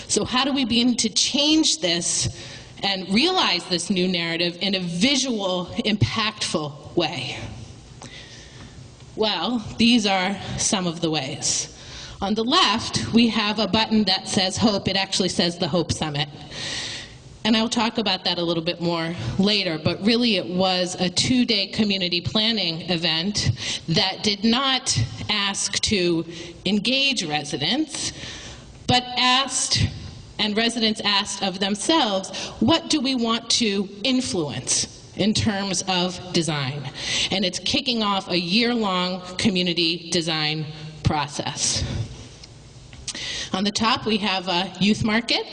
So how do we begin to change this and realize this new narrative in a visual, impactful way? Well, these are some of the ways. On the left, we have a button that says HOPE. It actually says the HOPE Summit. And I'll talk about that a little bit more later, but really it was a 2-day community planning event that did not ask to engage residents, but asked, and residents asked of themselves, what do we want to influence in terms of design? And it's kicking off a year-long community design process. On the top, we have a youth market.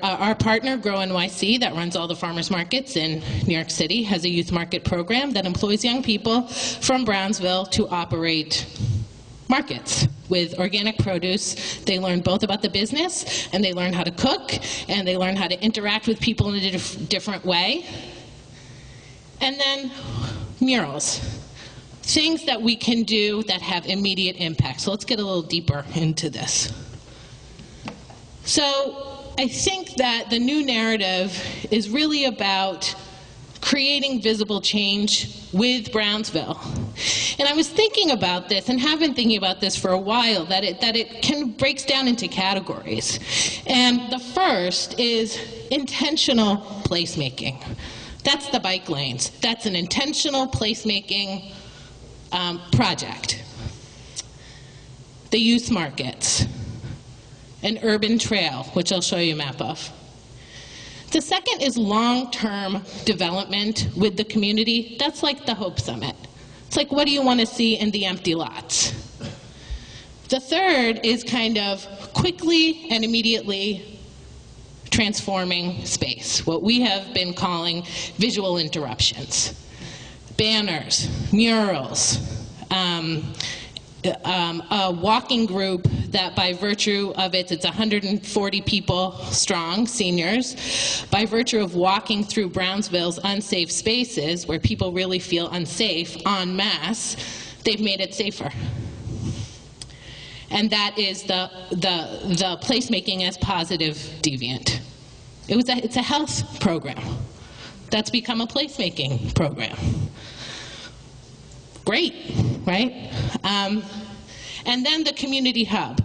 Our partner, Grow NYC, that runs all the farmers markets in New York City, has a youth market program that employs young people from Brownsville to operate markets with organic produce. They learn both about the business, and they learn how to cook, and they learn how to interact with people in a different way. And then murals. Things that we can do that have immediate impact. So let's get a little deeper into this. So I think that the new narrative is really about creating visible change with Brownsville. And I was thinking about this, and have been thinking about this for a while, that it breaks down into categories. And the first is intentional placemaking. That's the bike lanes. That's an intentional placemaking project. The youth markets, an urban trail, which I'll show you a map of. The second is long-term development with the community. That's like the HOPE Summit. It's like, what do you want to see in the empty lots? The third is kind of quickly and immediately transforming space, what we have been calling visual interruptions. Banners, murals, a walking group that by virtue of it's 140 people strong, seniors, by virtue of walking through Brownsville's unsafe spaces where people really feel unsafe en masse, they've made it safer. And that is the placemaking as positive deviant. It's a health program that's become a placemaking program. Great, right? And then the community hub,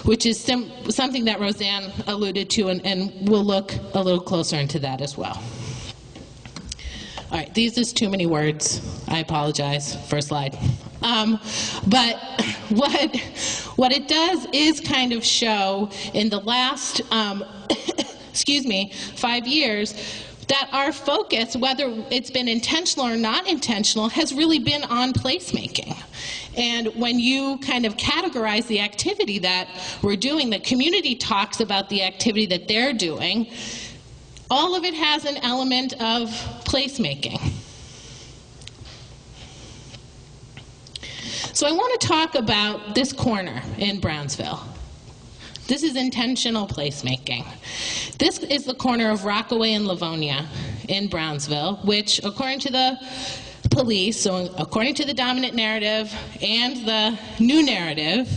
which is something that Rosanne alluded to, and we'll look a little closer into that as well. All right, these is too many words. I apologize. First slide. But what it does is kind of show in the last, 5 years, that our focus, whether it's been intentional or not intentional, has really been on placemaking. And when you kind of categorize the activity that we're doing, the community talks about the activity that they're doing, all of it has an element of placemaking. So I want to talk about this corner in Brownsville. This is intentional placemaking. This is the corner of Rockaway and Livonia in Brownsville, which, according to the police, so according to the dominant narrative and the new narrative,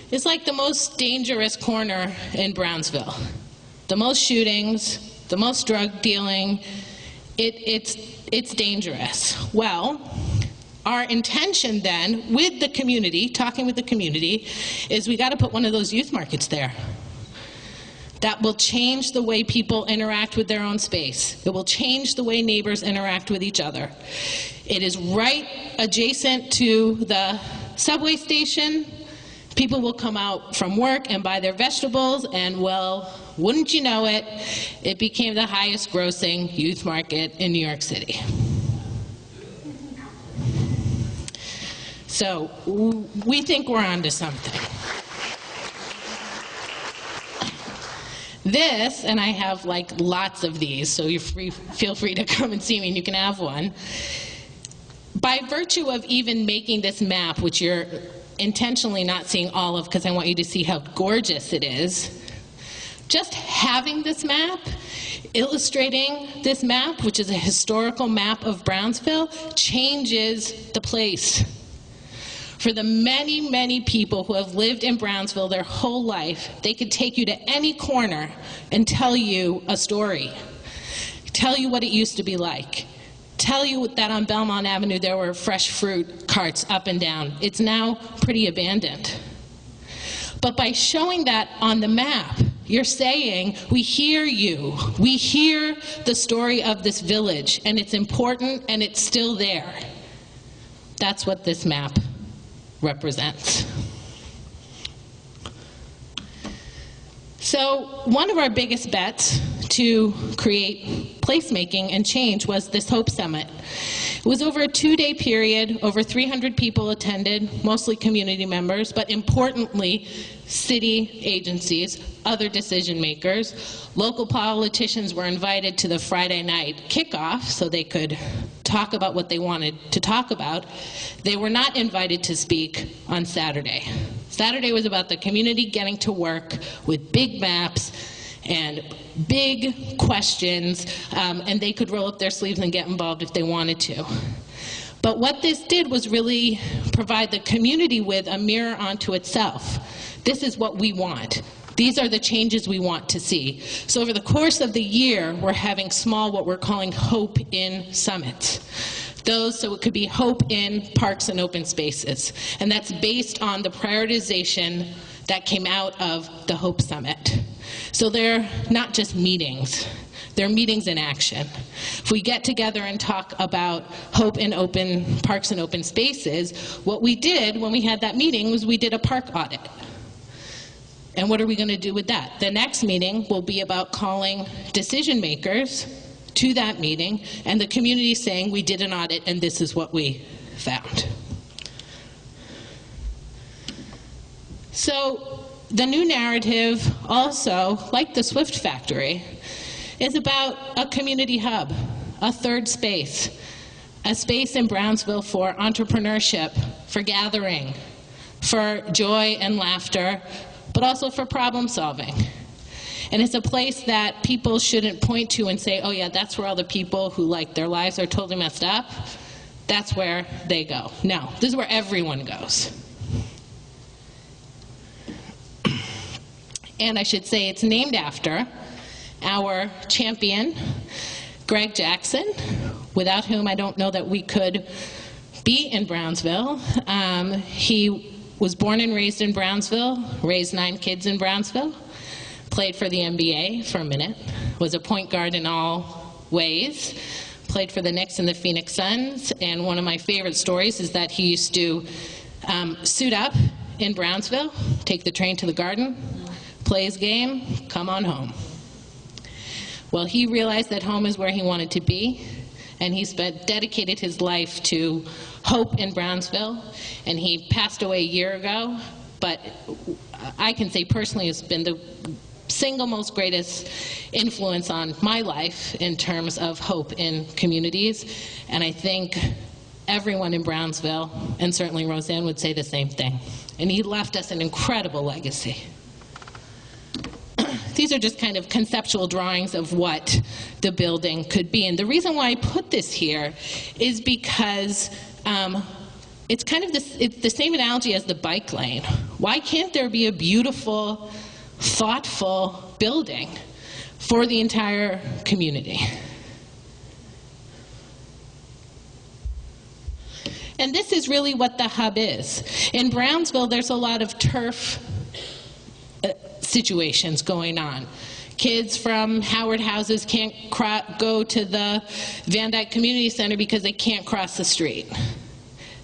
is like the most dangerous corner in Brownsville. The most shootings, the most drug dealing, it's dangerous. Well, our intention then, with the community, talking with the community, is we got to put one of those youth markets there. That will change the way people interact with their own space. It will change the way neighbors interact with each other. It is right adjacent to the subway station. People will come out from work and buy their vegetables, and well, wouldn't you know it, it became the highest grossing youth market in New York City. So we think we're onto something. This, and I have like lots of these, so feel free to come and see me and you can have one. By virtue of even making this map, which you're intentionally not seeing all of because I want you to see how gorgeous it is, just having this map, illustrating this map, which is a historical map of Brownsville, changes the place. For the many, many people who have lived in Brownsville their whole life, they could take you to any corner and tell you a story, tell you what it used to be like, tell you that on Belmont Avenue there were fresh fruit carts up and down. It's now pretty abandoned. But by showing that on the map, you're saying, we hear you. We hear the story of this village, and it's important, and it's still there. That's what this map represents. So one of our biggest bets to create placemaking and change was this Hope Summit. It was over a 2-day period. Over 300 people attended, mostly community members, but importantly, city agencies, other decision makers. Local politicians were invited to the Friday night kickoff so they could talk about what they wanted to talk about. They were not invited to speak on Saturday. Saturday was about the community getting to work with big maps and big questions, and they could roll up their sleeves and get involved if they wanted to. But what this did was really provide the community with a mirror onto itself. This is what we want. These are the changes we want to see. So over the course of the year, we're having small, what we're calling Hope in summits. So it could be Hope in parks and open spaces. And that's based on the prioritization that came out of the Hope Summit. So they're not just meetings. They're meetings in action. If we get together and talk about hope in open parks and open spaces, what we did when we had that meeting was we did a park audit. And what are we going to do with that? The next meeting will be about calling decision makers to that meeting and the community saying we did an audit and this is what we found. So the new narrative also, like the Swift Factory, is about a community hub, a third space, a space in Brownsville for entrepreneurship, for gathering, for joy and laughter, but also for problem solving. And it's a place that people shouldn't point to and say, oh yeah, that's where all the people who like their lives are totally messed up, that's where they go. No, this is where everyone goes. And I should say it's named after our champion, Greg Jackson, without whom I don't know that we could be in Brownsville. He was born and raised in Brownsville, raised 9 kids in Brownsville, played for the NBA for a minute, was a point guard in all ways, played for the Knicks and the Phoenix Suns, and one of my favorite stories is that he used to suit up in Brownsville, take the train to the Garden, play his game, come on home. Well, he realized that home is where he wanted to be, and he dedicated his life to hope in Brownsville, and he passed away a year ago, but I can say personally it's been the single most greatest influence on my life in terms of hope in communities, and I think everyone in Brownsville, and certainly Rosanne, would say the same thing. And he left us an incredible legacy. These are just kind of conceptual drawings of what the building could be. And the reason why I put this here is because it's kind of it's the same analogy as the bike lane. Why can't there be a beautiful, thoughtful building for the entire community? And this is really what the hub is. In Brownsville, there's a lot of turf situations going on. Kids from Howard houses can't go to the Van Dyke Community Center because they can't cross the street.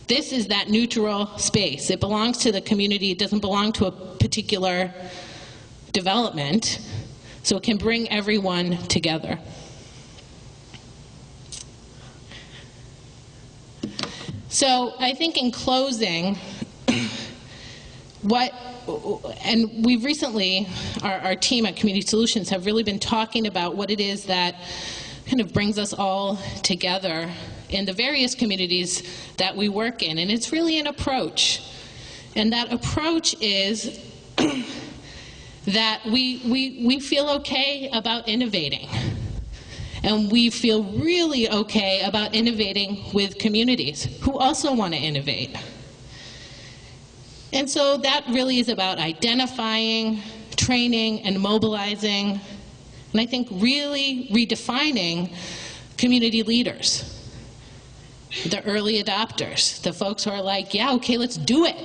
This is that neutral space. It belongs to the community. It doesn't belong to a particular development, so it can bring everyone together. So I think in closing, and we've recently, our team at Community Solutions have really been talking about what it is that kind of brings us all together in the various communities that we work in, and it's really an approach. And that approach is that we feel okay about innovating. And we feel really okay about innovating with communities who also want to innovate. And so that really is about identifying, training, and mobilizing, and I think really redefining community leaders, the early adopters, the folks who are like, yeah, okay, let's do it.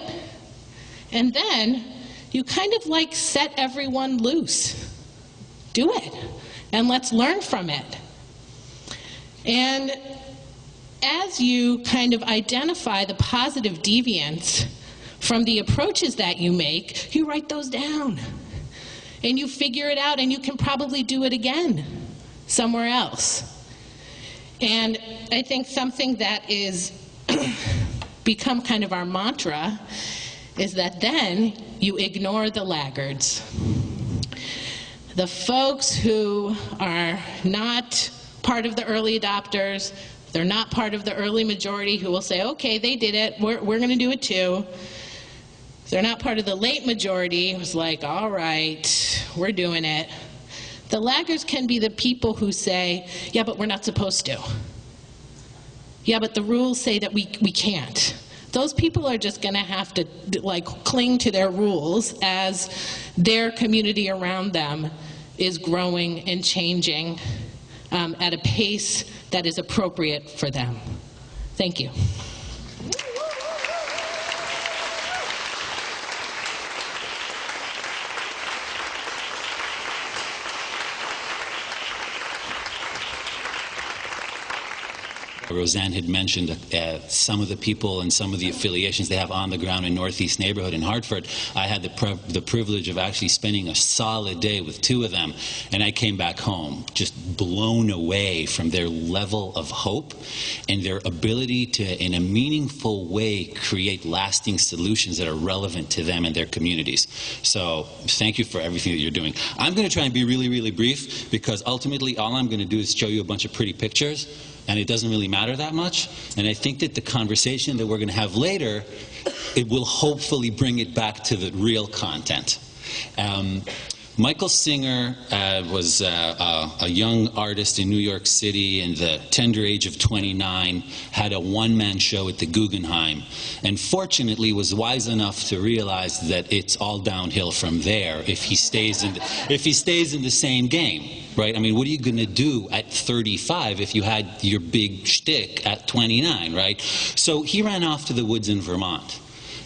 And then you kind of like set everyone loose. Do it, and let's learn from it. And as you kind of identify the positive deviance from the approaches that you make, you write those down. And you figure it out, and you can probably do it again somewhere else. And I think something that is become kind of our mantra is that then you ignore the laggards. The folks who are not part of the early adopters, they're not part of the early majority who will say, okay, they did it, we're going to do it too. They're not part of the late majority who's like, all right, we're doing it. The laggards can be the people who say, yeah, but we're not supposed to. Yeah, but the rules say that we can't. Those people are just going to have to like cling to their rules as their community around them is growing and changing at a pace that is appropriate for them. Thank you. Rosanne had mentioned some of the people and some of the affiliations they have on the ground in Northeast neighborhood in Hartford. I had the privilege of actually spending a solid day with two of them, and I came back home just blown away from their level of hope and their ability to, in a meaningful way, create lasting solutions that are relevant to them and their communities. So thank you for everything that you're doing. I'm going to try and be really, really brief, because ultimately all I'm going to do is show you a bunch of pretty pictures, and it doesn't really matter that much. And I think that the conversation that we're going to have later, it will hopefully bring it back to the real content. Michael Singer was a young artist in New York City in the tender age of 29, had a one-man show at the Guggenheim, and fortunately was wise enough to realize that it's all downhill from there if he stays in the same game. Right? I mean, what are you going to do at 35 if you had your big shtick at 29, right? So he ran off to the woods in Vermont.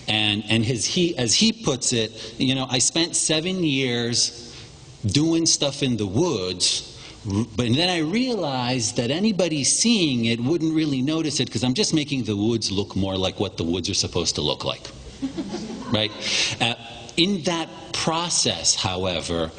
And as he puts it, you know, I spent 7 years doing stuff in the woods, but then I realized that anybody seeing it wouldn't really notice it because I'm just making the woods look more like what the woods are supposed to look like, right? In that process, however,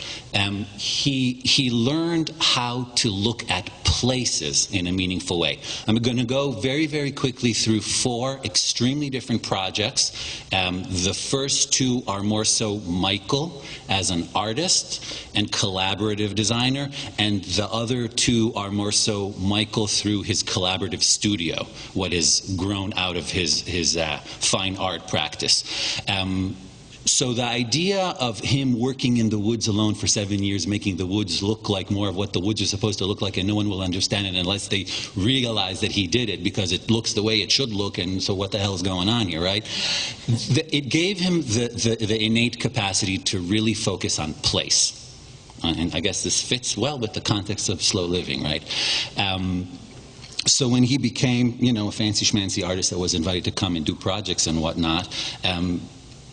he learned how to look at places in a meaningful way. I'm going to go very, very quickly through 4 extremely different projects. The first 2 are more so Michael as an artist and collaborative designer, and the other 2 are more so Michael through his collaborative studio, what has grown out of his fine art practice. So the idea of him working in the woods alone for 7 years, making the woods look like more of what the woods are supposed to look like, and no one will understand it unless they realize that he did it, because it looks the way it should look, and so what the hell is going on here, right? It gave him the innate capacity to really focus on place. And I guess this fits well with the context of slow living, right? So when he became, you know, a fancy schmancy artist that was invited to come and do projects and whatnot,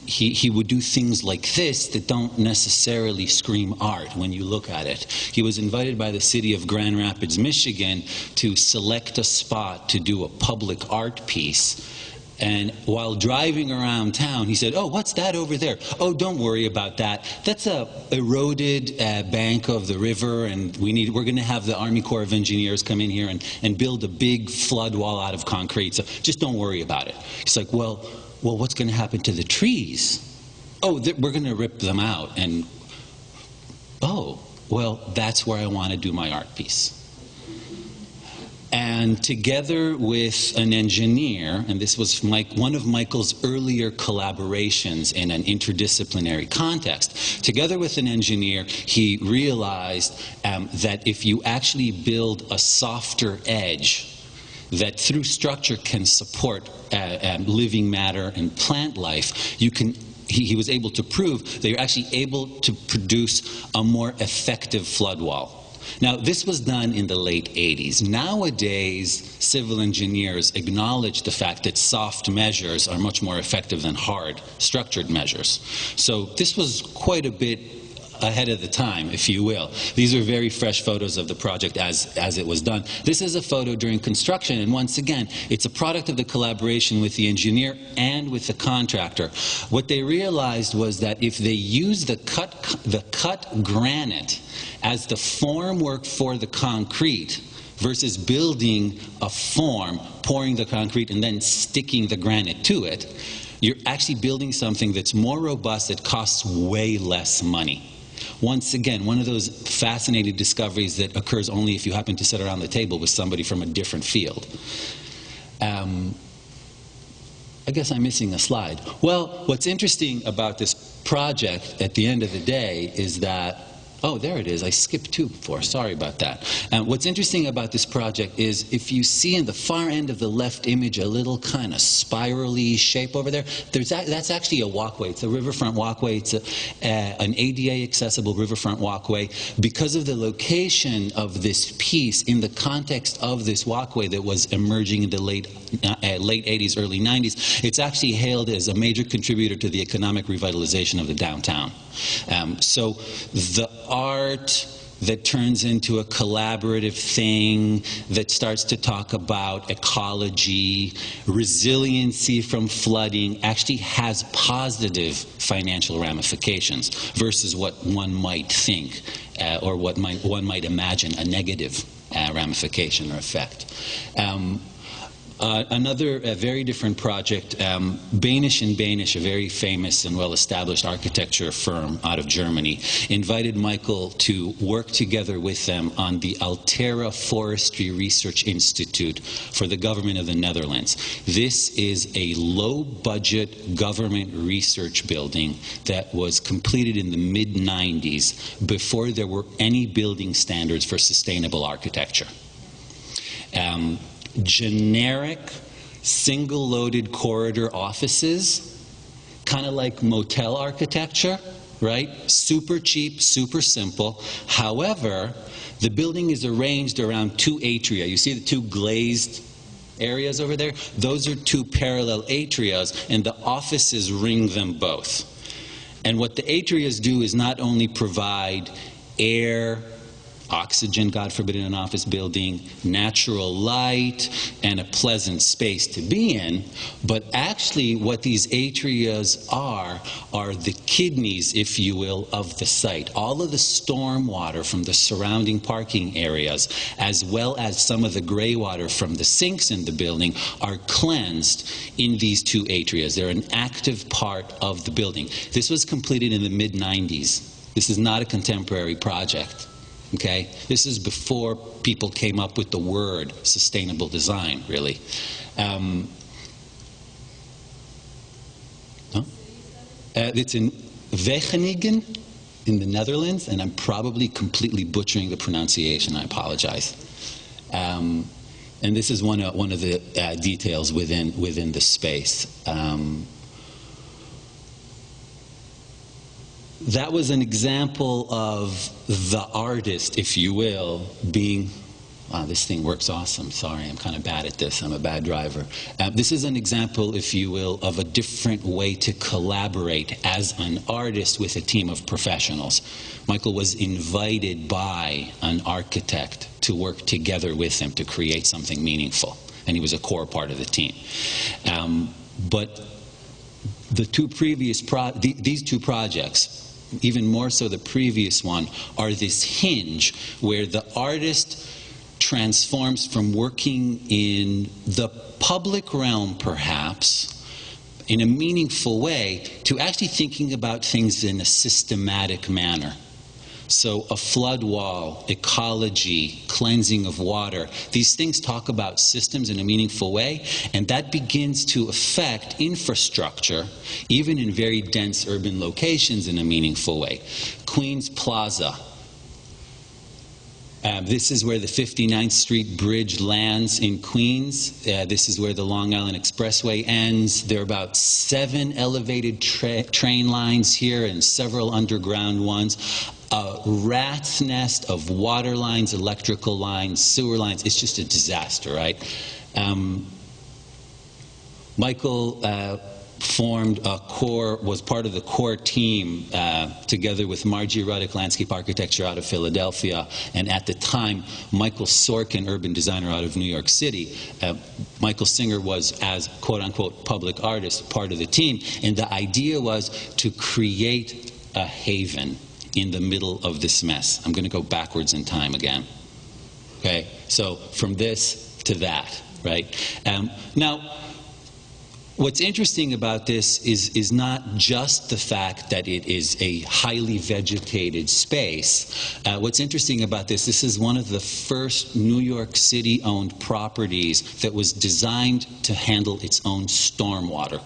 he would do things like this that don't necessarily scream art when you look at it. He was invited by the city of Grand Rapids, Michigan, to select a spot to do a public art piece. And while driving around town, he said, "Oh, what's that over there? Oh, don't worry about that. That's a eroded bank of the river, and we're going to have the Army Corps of Engineers come in here and build a big flood wall out of concrete. So just don't worry about it." He's like, well, what's going to happen to the trees? Oh, we're going to rip them out. And, oh, well, that's where I want to do my art piece. And together with an engineer, and this was one of Michael's earlier collaborations in an interdisciplinary context, together with an engineer, he realized that if you actually build a softer edge that through structure can support living matter and plant life, he was able to prove that you're actually able to produce a more effective flood wall. Now, this was done in the late 80s. Nowadays, civil engineers acknowledge the fact that soft measures are much more effective than hard, structured measures. So this was quite a bit ahead of the time, if you will. These are very fresh photos of the project as it was done. This is a photo during construction, and once again, it's a product of the collaboration with the engineer and with the contractor. What they realized was that if they use the cut granite as the formwork for the concrete versus building a form, pouring the concrete, and then sticking the granite to it, you're actually building something that's more robust, that costs way less money. Once again, one of those fascinating discoveries that occurs only if you happen to sit around the table with somebody from a different field. I guess I'm missing a slide. Well, what's interesting about this project at the end of the day is that, oh, there it is. I skipped 2 before. Sorry about that. What's interesting about this project is if you see in the far end of the left image a little kind of spirally shape over there, that's actually a walkway. It's a riverfront walkway. It's an ADA accessible riverfront walkway. Because of the location of this piece in the context of this walkway that was emerging in the late 80s, early 90s, it's actually hailed as a major contributor to the economic revitalization of the downtown. So the art that turns into a collaborative thing that starts to talk about ecology, resiliency from flooding, actually has positive financial ramifications versus what one might think or what one might imagine a negative ramification or effect. Another very different project, Banish & Banish, a very famous and well-established architecture firm out of Germany, invited Michael to work together with them on the Altera Forestry Research Institute for the government of the Netherlands. This is a low-budget government research building that was completed in the mid-90s before there were any building standards for sustainable architecture. Generic single-loaded corridor offices, kind of like motel architecture, right? Super cheap, super simple. However, the building is arranged around 2 atria. You see the 2 glazed areas over there? Those are 2 parallel atrias, and the offices ring them both. And what the atrias do is not only provide air, oxygen, God forbid, in an office building, natural light, and a pleasant space to be in. But actually what these atrias are the kidneys, if you will, of the site. All of the storm water from the surrounding parking areas, as well as some of the gray water from the sinks in the building, are cleansed in these two atrias. They're an active part of the building. This was completed in the mid-90s. This is not a contemporary project. Okay? This is before people came up with the word sustainable design, really. It's in Wageningen in the Netherlands, and I'm probably completely butchering the pronunciation. I apologize. And this is one of the details within the space. That was an example of the artist, if you will, being... Wow, this thing works awesome. Sorry, I'm kind of bad at this. I'm a bad driver. This is an example, if you will, of a different way to collaborate as an artist with a team of professionals. Michael was invited by an architect to work together with him to create something meaningful, and he was a core part of the team. But the two previous these two projects, even more so the previous one, are this hinge where the artist transforms from working in the public realm, perhaps, in a meaningful way, to actually thinking about things in a systematic manner. So a flood wall, ecology, cleansing of water, these things talk about systems in a meaningful way, and that begins to affect infrastructure, even in very dense urban locations, in a meaningful way. Queens Plaza. This is where the 59th Street Bridge lands in Queens. This is where the Long Island Expressway ends. There are about 7 elevated train lines here and several underground ones. A rat's nest of water lines, electrical lines, sewer lines. It's just a disaster, right? Michael was part of the core team together with Margie Ruddick, landscape architecture out of Philadelphia, and at the time Michael Sorkin, urban designer out of New York City. Michael Singer was, as quote-unquote public artist, part of the team, and the idea was to create a haven in the middle of this mess. I'm going to go backwards in time again. Okay, so from this to that, right? Now, what's interesting about this is not just the fact that it is a highly vegetated space. What's interesting about this is one of the first New York City-owned properties that was designed to handle its own stormwater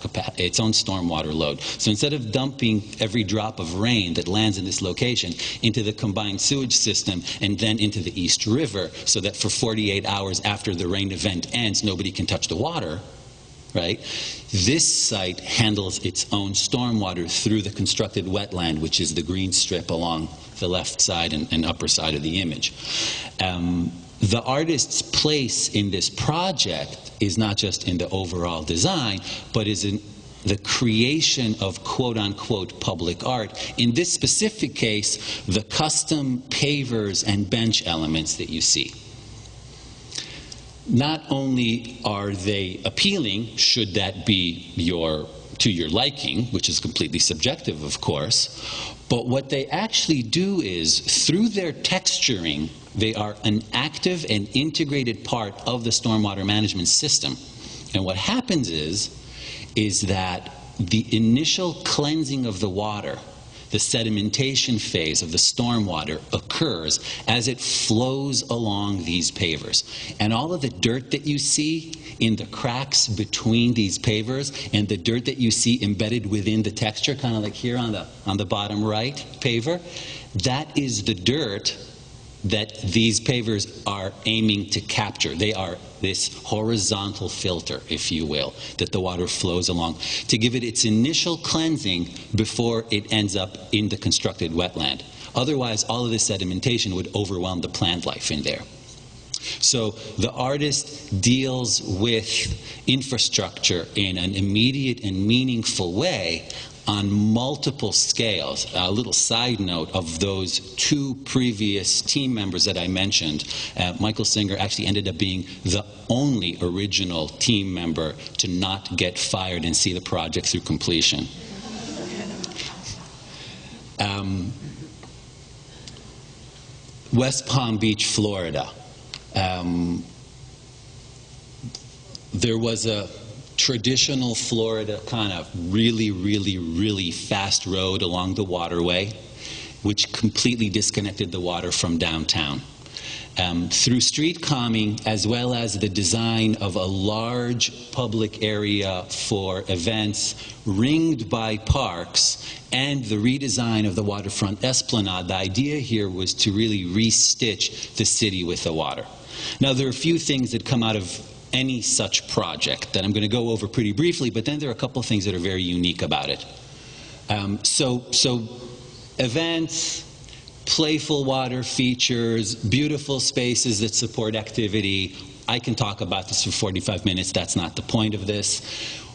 load. So instead of dumping every drop of rain that lands in this location into the combined sewage system and then into the East River, so that for 48 hours after the rain event ends, nobody can touch the water, right? This site handles its own stormwater through the constructed wetland, which is the green strip along the left side and upper side of the image. The artist's place in this project is not just in the overall design, but is in the creation of quote-unquote public art. In this specific case, the custom pavers and bench elements that you see. Not only are they appealing, should that be to your liking, which is completely subjective, of course, but what they actually do is, through their texturing, they are an active and integrated part of the stormwater management system. And what happens is that the initial cleansing of the water, the sedimentation phase of the stormwater, occurs as it flows along these pavers. And all of the dirt that you see in the cracks between these pavers and the dirt that you see embedded within the texture, kind of like here on the bottom right paver, that is the dirt that these pavers are aiming to capture. They are this horizontal filter, if you will, that the water flows along to give it its initial cleansing before it ends up in the constructed wetland. Otherwise, all of this sedimentation would overwhelm the plant life in there. So the artist deals with infrastructure in an immediate and meaningful way on multiple scales. A little side note of those two previous team members that I mentioned, Michael Singer actually ended up being the only original team member to not get fired and see the project through completion. West Palm Beach, Florida. There was a traditional Florida kind of really fast road along the waterway, which completely disconnected the water from downtown. Through street calming, as well as the design of a large public area for events ringed by parks and the redesign of the waterfront esplanade, the idea here was to really restitch the city with the water. Now, there are a few things that come out of any such project that I'm going to go over pretty briefly, but then there are a couple of things that are very unique about it. So events, playful water features, beautiful spaces that support activity. I can talk about this for 45 minutes. That's not the point of this.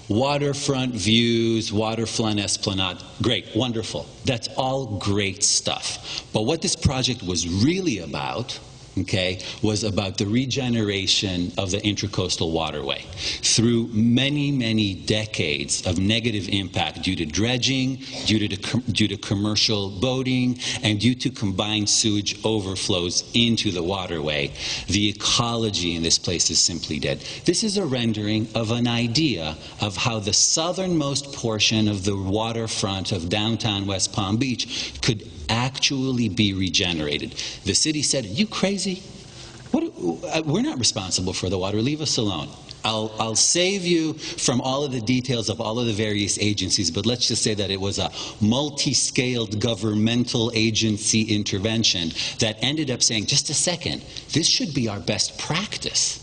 Waterfront views, waterfront esplanade. Great, wonderful. That's all great stuff. But what this project was really about, okay, was about the regeneration of the Intracoastal Waterway. Through many decades of negative impact due to dredging, due to commercial boating, and due to combined sewage overflows into the waterway, the ecology in this place is simply dead. This is a rendering of an idea of how the southernmost portion of the waterfront of downtown West Palm Beach could actually be regenerated. The city said, "Are you crazy? We're not responsible for the water. Leave us alone. I'll save you from all of the details of all of the various agencies, but let's just say that it was a multi-scaled governmental agency intervention that ended up saying, just a second, this should be our best practice.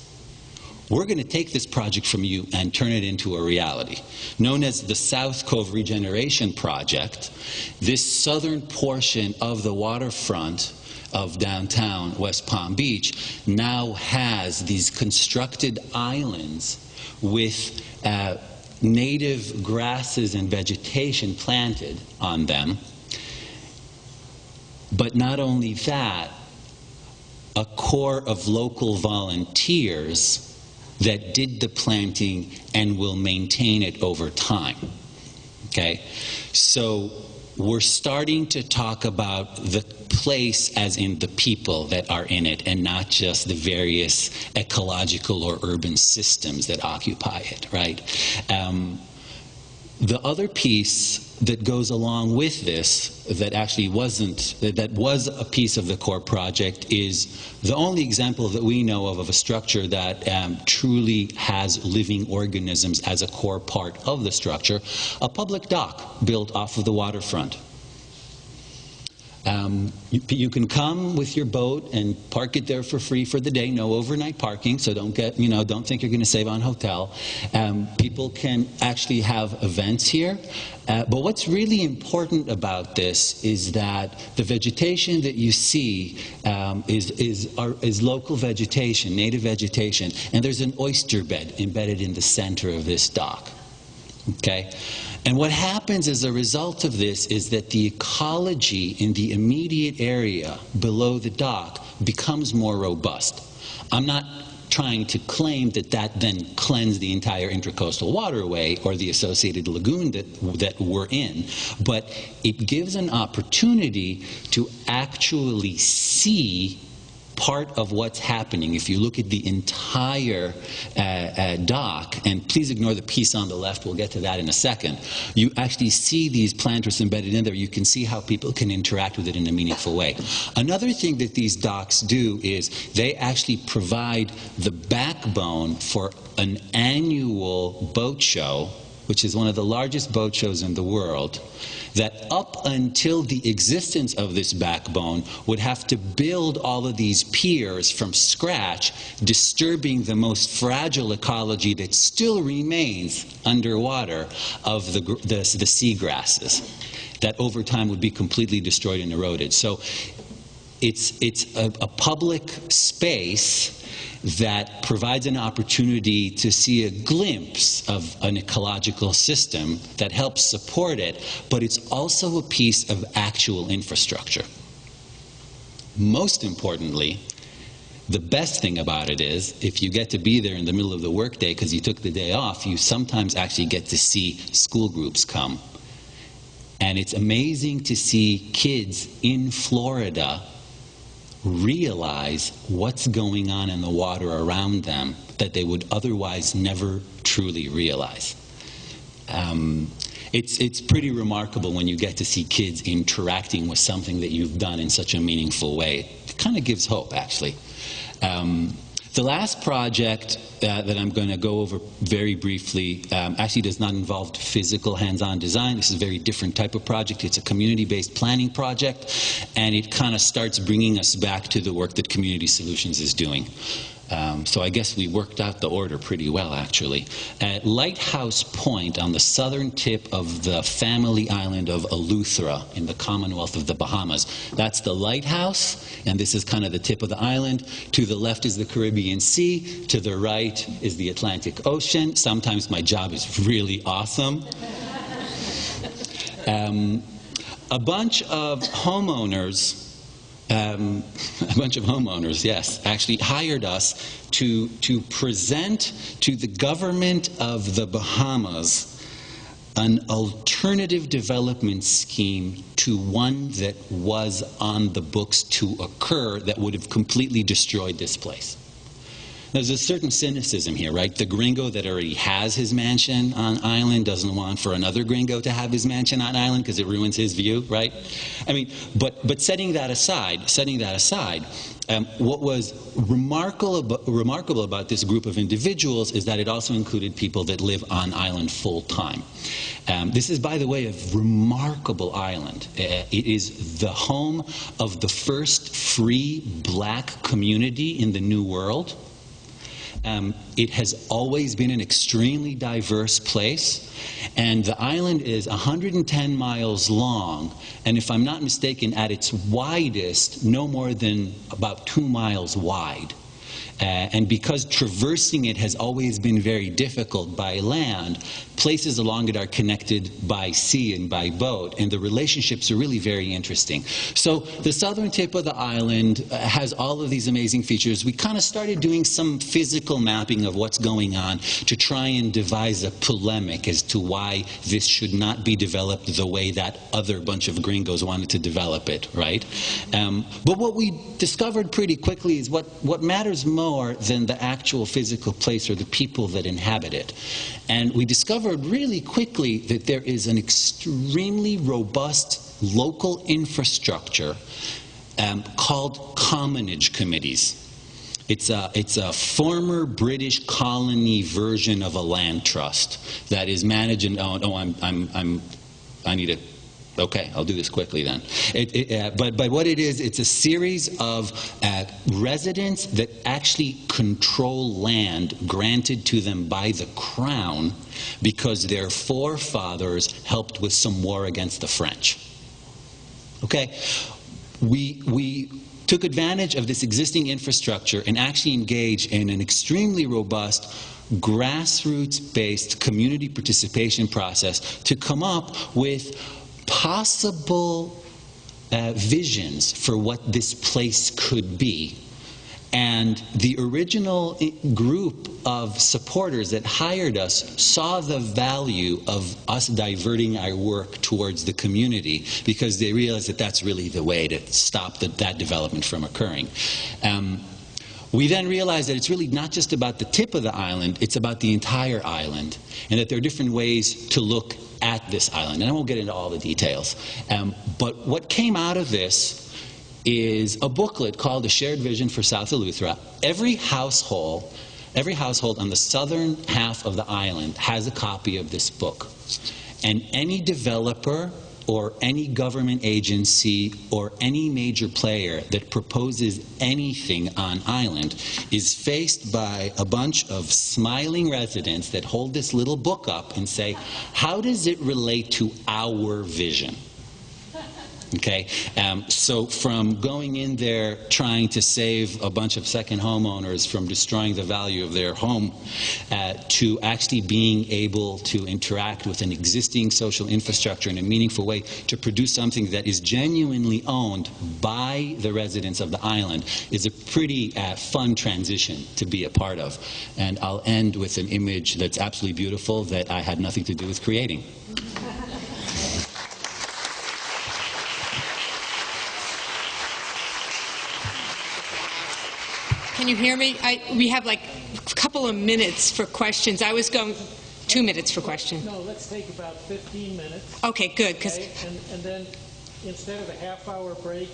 We're going to take this project from you and turn it into a reality." Known as the South Cove Regeneration Project, this southern portion of the waterfront of downtown West Palm Beach now has these constructed islands with native grasses and vegetation planted on them. But not only that, a core of local volunteers that did the planting and will maintain it over time. Okay? So we're starting to talk about the place as in the people that are in it, and not just the various ecological or urban systems that occupy it, right? The other piece that goes along with this that actually wasn't, that was a piece of the core project, is the only example that we know of a structure that truly has living organisms as a core part of the structure, a public dock built off of the waterfront. You can come with your boat and park it there for free for the day. No overnight parking, so don't think you're going to save on hotel. People can actually have events here. But what's really important about this is that the vegetation that you see is local vegetation, native vegetation, and there's an oyster bed embedded in the center of this dock. Okay? And what happens as a result of this is that the ecology in the immediate area below the dock becomes more robust. I'm not trying to claim that that then cleansed the entire Intracoastal Waterway or the associated lagoon that we're in, but it gives an opportunity to actually see part of what's happening. If you look at the entire dock, and please ignore the piece on the left, we'll get to that in a second, you actually see these planters embedded in there. You can see how people can interact with it in a meaningful way. Another thing that these docks do is they actually provide the backbone for an annual boat show, which is one of the largest boat shows in the world, that up until the existence of this backbone would have to build all of these piers from scratch, disturbing the most fragile ecology that still remains underwater of the seagrasses that over time would be completely destroyed and eroded. So it's a public space that provides an opportunity to see a glimpse of an ecological system that helps support it, but it's also a piece of actual infrastructure. Most importantly, the best thing about it is, if you get to be there in the middle of the workday because you took the day off, you sometimes actually get to see school groups come. And it's amazing to see kids in Florida realize what's going on in the water around them that they would otherwise never truly realize. It's pretty remarkable when you get to see kids interacting with something that you've done in such a meaningful way. It kind of gives hope, actually. The last project that I'm going to go over very briefly actually does not involve physical hands-on design. This is a very different type of project. It's a community-based planning project, and it kind of starts bringing us back to the work that Community Solutions is doing. So I guess we worked out the order pretty well, actually. At Lighthouse Point, on the southern tip of the family island of Eleuthera in the Commonwealth of the Bahamas, that's the lighthouse, and this is kind of the tip of the island. To the left is the Caribbean Sea. To the right is the Atlantic Ocean. Sometimes my job is really awesome. A bunch of homeowners, yes, actually hired us to present to the government of the Bahamas an alternative development scheme to one that was on the books to occur that would have completely destroyed this place. There's a certain cynicism here, right? The gringo that already has his mansion on island doesn't want for another gringo to have his mansion on island because it ruins his view, right? I mean, but setting that aside, what was remarkable about this group of individuals is that it also included people that live on island full time. This is, by the way, a remarkable island. It is the home of the first free black community in the New World. It has always been an extremely diverse place, and the island is 110 miles long, and if I'm not mistaken, at its widest, no more than about 2 miles wide. And because traversing it has always been very difficult by land, places along it are connected by sea and by boat, and the relationships are really very interesting. So the southern tip of the island has all of these amazing features. We kind of started doing some physical mapping of what's going on to try and devise a polemic as to why this should not be developed the way that other bunch of gringos wanted to develop it, right? But what we discovered pretty quickly is what matters more than the actual physical place or the people that inhabit it. And we discovered really quickly that there is an extremely robust local infrastructure called commonage committees. It's a former British colony version of a land trust that is managed and owned. I need to. Okay, I'll do this quickly then. But what it is, it's a series of residents that actually control land granted to them by the Crown because their forefathers helped with some war against the French. Okay? We took advantage of this existing infrastructure and actually engaged in an extremely robust grassroots-based community participation process to come up with possible visions for what this place could be. And the original group of supporters that hired us saw the value of us diverting our work towards the community because they realized that that's really the way to stop that development from occurring. We then realized that it's really not just about the tip of the island, it's about the entire island, and that there are different ways to look at this island. And I won't get into all the details. But what came out of this is a booklet called A Shared Vision for South Eleuthera. Every household on the southern half of the island has a copy of this book. And any developer or any government agency or any major player that proposes anything on island is faced by a bunch of smiling residents that hold this little book up and say, how does it relate to our vision? Okay, so from going in there trying to save a bunch of second homeowners from destroying the value of their home, to actually being able to interact with an existing social infrastructure in a meaningful way to produce something that is genuinely owned by the residents of the island is a pretty fun transition to be a part of. And I'll end with an image that's absolutely beautiful that I had nothing to do with creating. Can you hear me? We have like a couple of minutes for questions. I was going 2 minutes for questions. No, let's take about 15 minutes. Okay, good. Okay? And then instead of a half-hour break,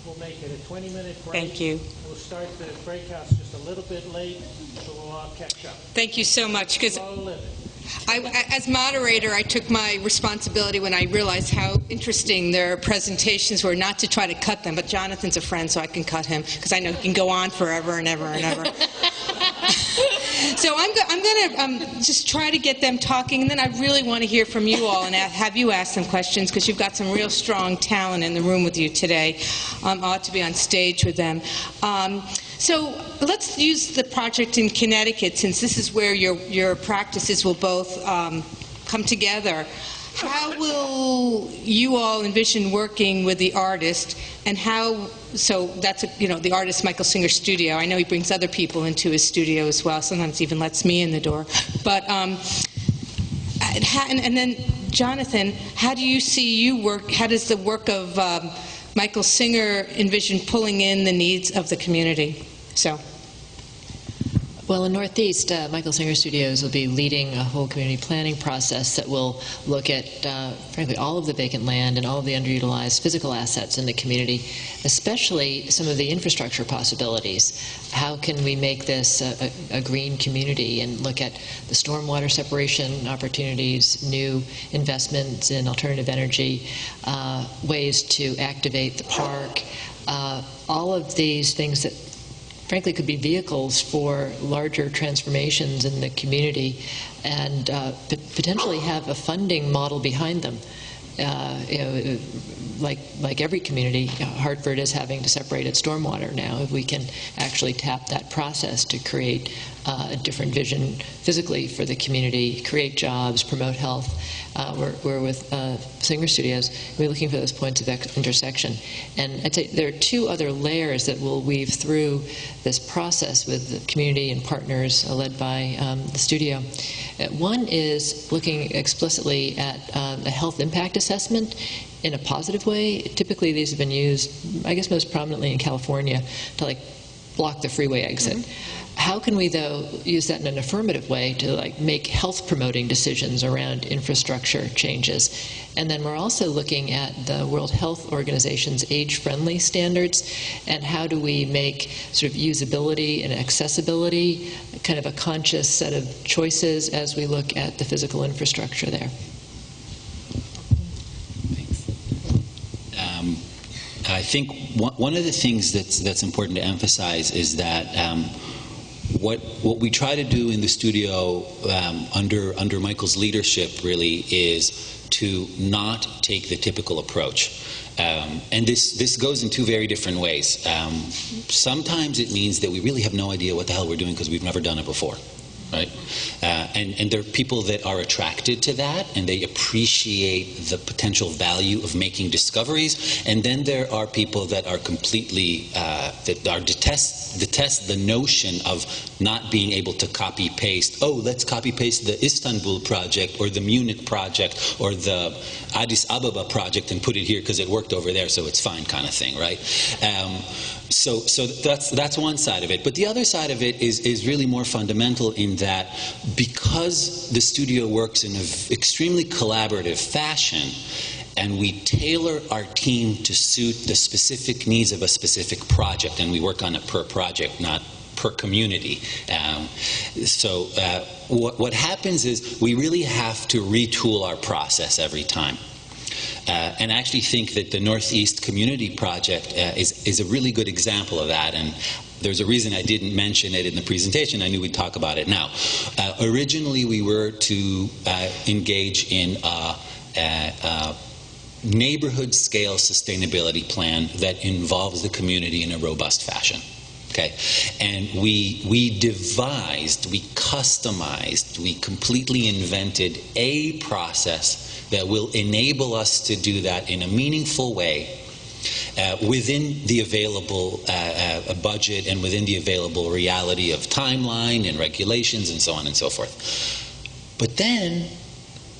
we'll make it a 20-minute break. Thank you. We'll start the break house just a little bit late, so we'll all catch up. Thank you so much. Because Slow living. as moderator, I took my responsibility when I realized how interesting their presentations were, not to try to cut them, but Jonathan's a friend, so I can cut him, because I know he can go on forever and ever and ever. So I'm going to just try to get them talking, and then I really want to hear from you all and have you ask them questions, because you've got some real strong talent in the room with you today. I ought to be on stage with them. So let's use the project in Connecticut, since this is where your practices will both come together. How will you all envision working with the artist, and how? So that's the artist Michael Singer's studio. I know he brings other people into his studio as well. Sometimes even lets me in the door. But and then Jonathan, how do you see you work? How does the work of Michael Singer envision pulling in the needs of the community? So. Well, in Northeast, Michael Singer Studios will be leading a whole community planning process that will look at, frankly, all of the vacant land and all of the underutilized physical assets in the community, especially some of the infrastructure possibilities. How can we make this a green community, and look at the stormwater separation opportunities, new investments in alternative energy, ways to activate the park, all of these things that frankly could be vehicles for larger transformations in the community, and potentially have a funding model behind them. Like every community, Hartford is having to separate its stormwater now. If we can actually tap that process to create a different vision physically for the community, create jobs, promote health. We're with Singer Studios. We're looking for those points of intersection. And I'd say there are two other layers that we'll weave through this process with the community and partners led by the studio. One is looking explicitly at a health impact assessment in a positive way. Typically these have been used, I guess most prominently in California, to block the freeway exit. Mm-hmm. How can we, though, use that in an affirmative way to make health-promoting decisions around infrastructure changes? And then we're also looking at the World Health Organization's age-friendly standards, and how do we make sort of usability and accessibility kind of a conscious set of choices as we look at the physical infrastructure there. I think one of the things that's important to emphasize is that what we try to do in the studio under Michael's leadership really is to not take the typical approach. And this goes in two very different ways. Sometimes it means that we really have no idea what the hell we're doing because we've never done it before. Right? And there are people that are attracted to that, and they appreciate the potential value of making discoveries. And then there are people that are completely detest the notion of not being able to copy paste. Oh, let's copy paste the Istanbul project or the Munich project or the Addis Ababa project and put it here because it worked over there, so it's fine, kind of thing, right? So that's one side of it. But the other side of it is really more fundamental in that because the studio works in an extremely collaborative fashion, and we tailor our team to suit the specific needs of a specific project, and we work on it per project, not per community. What happens is we really have to retool our process every time. And I actually think that the Northeast Community Project is a really good example of that, and there's a reason I didn't mention it in the presentation. I knew we'd talk about it now. Originally, we were to engage in neighborhood scale sustainability plan that involves the community in a robust fashion. Okay, and we devised, we customized, we completely invented a process that will enable us to do that in a meaningful way within the available budget and within the available reality of timeline and regulations and so on and so forth. But then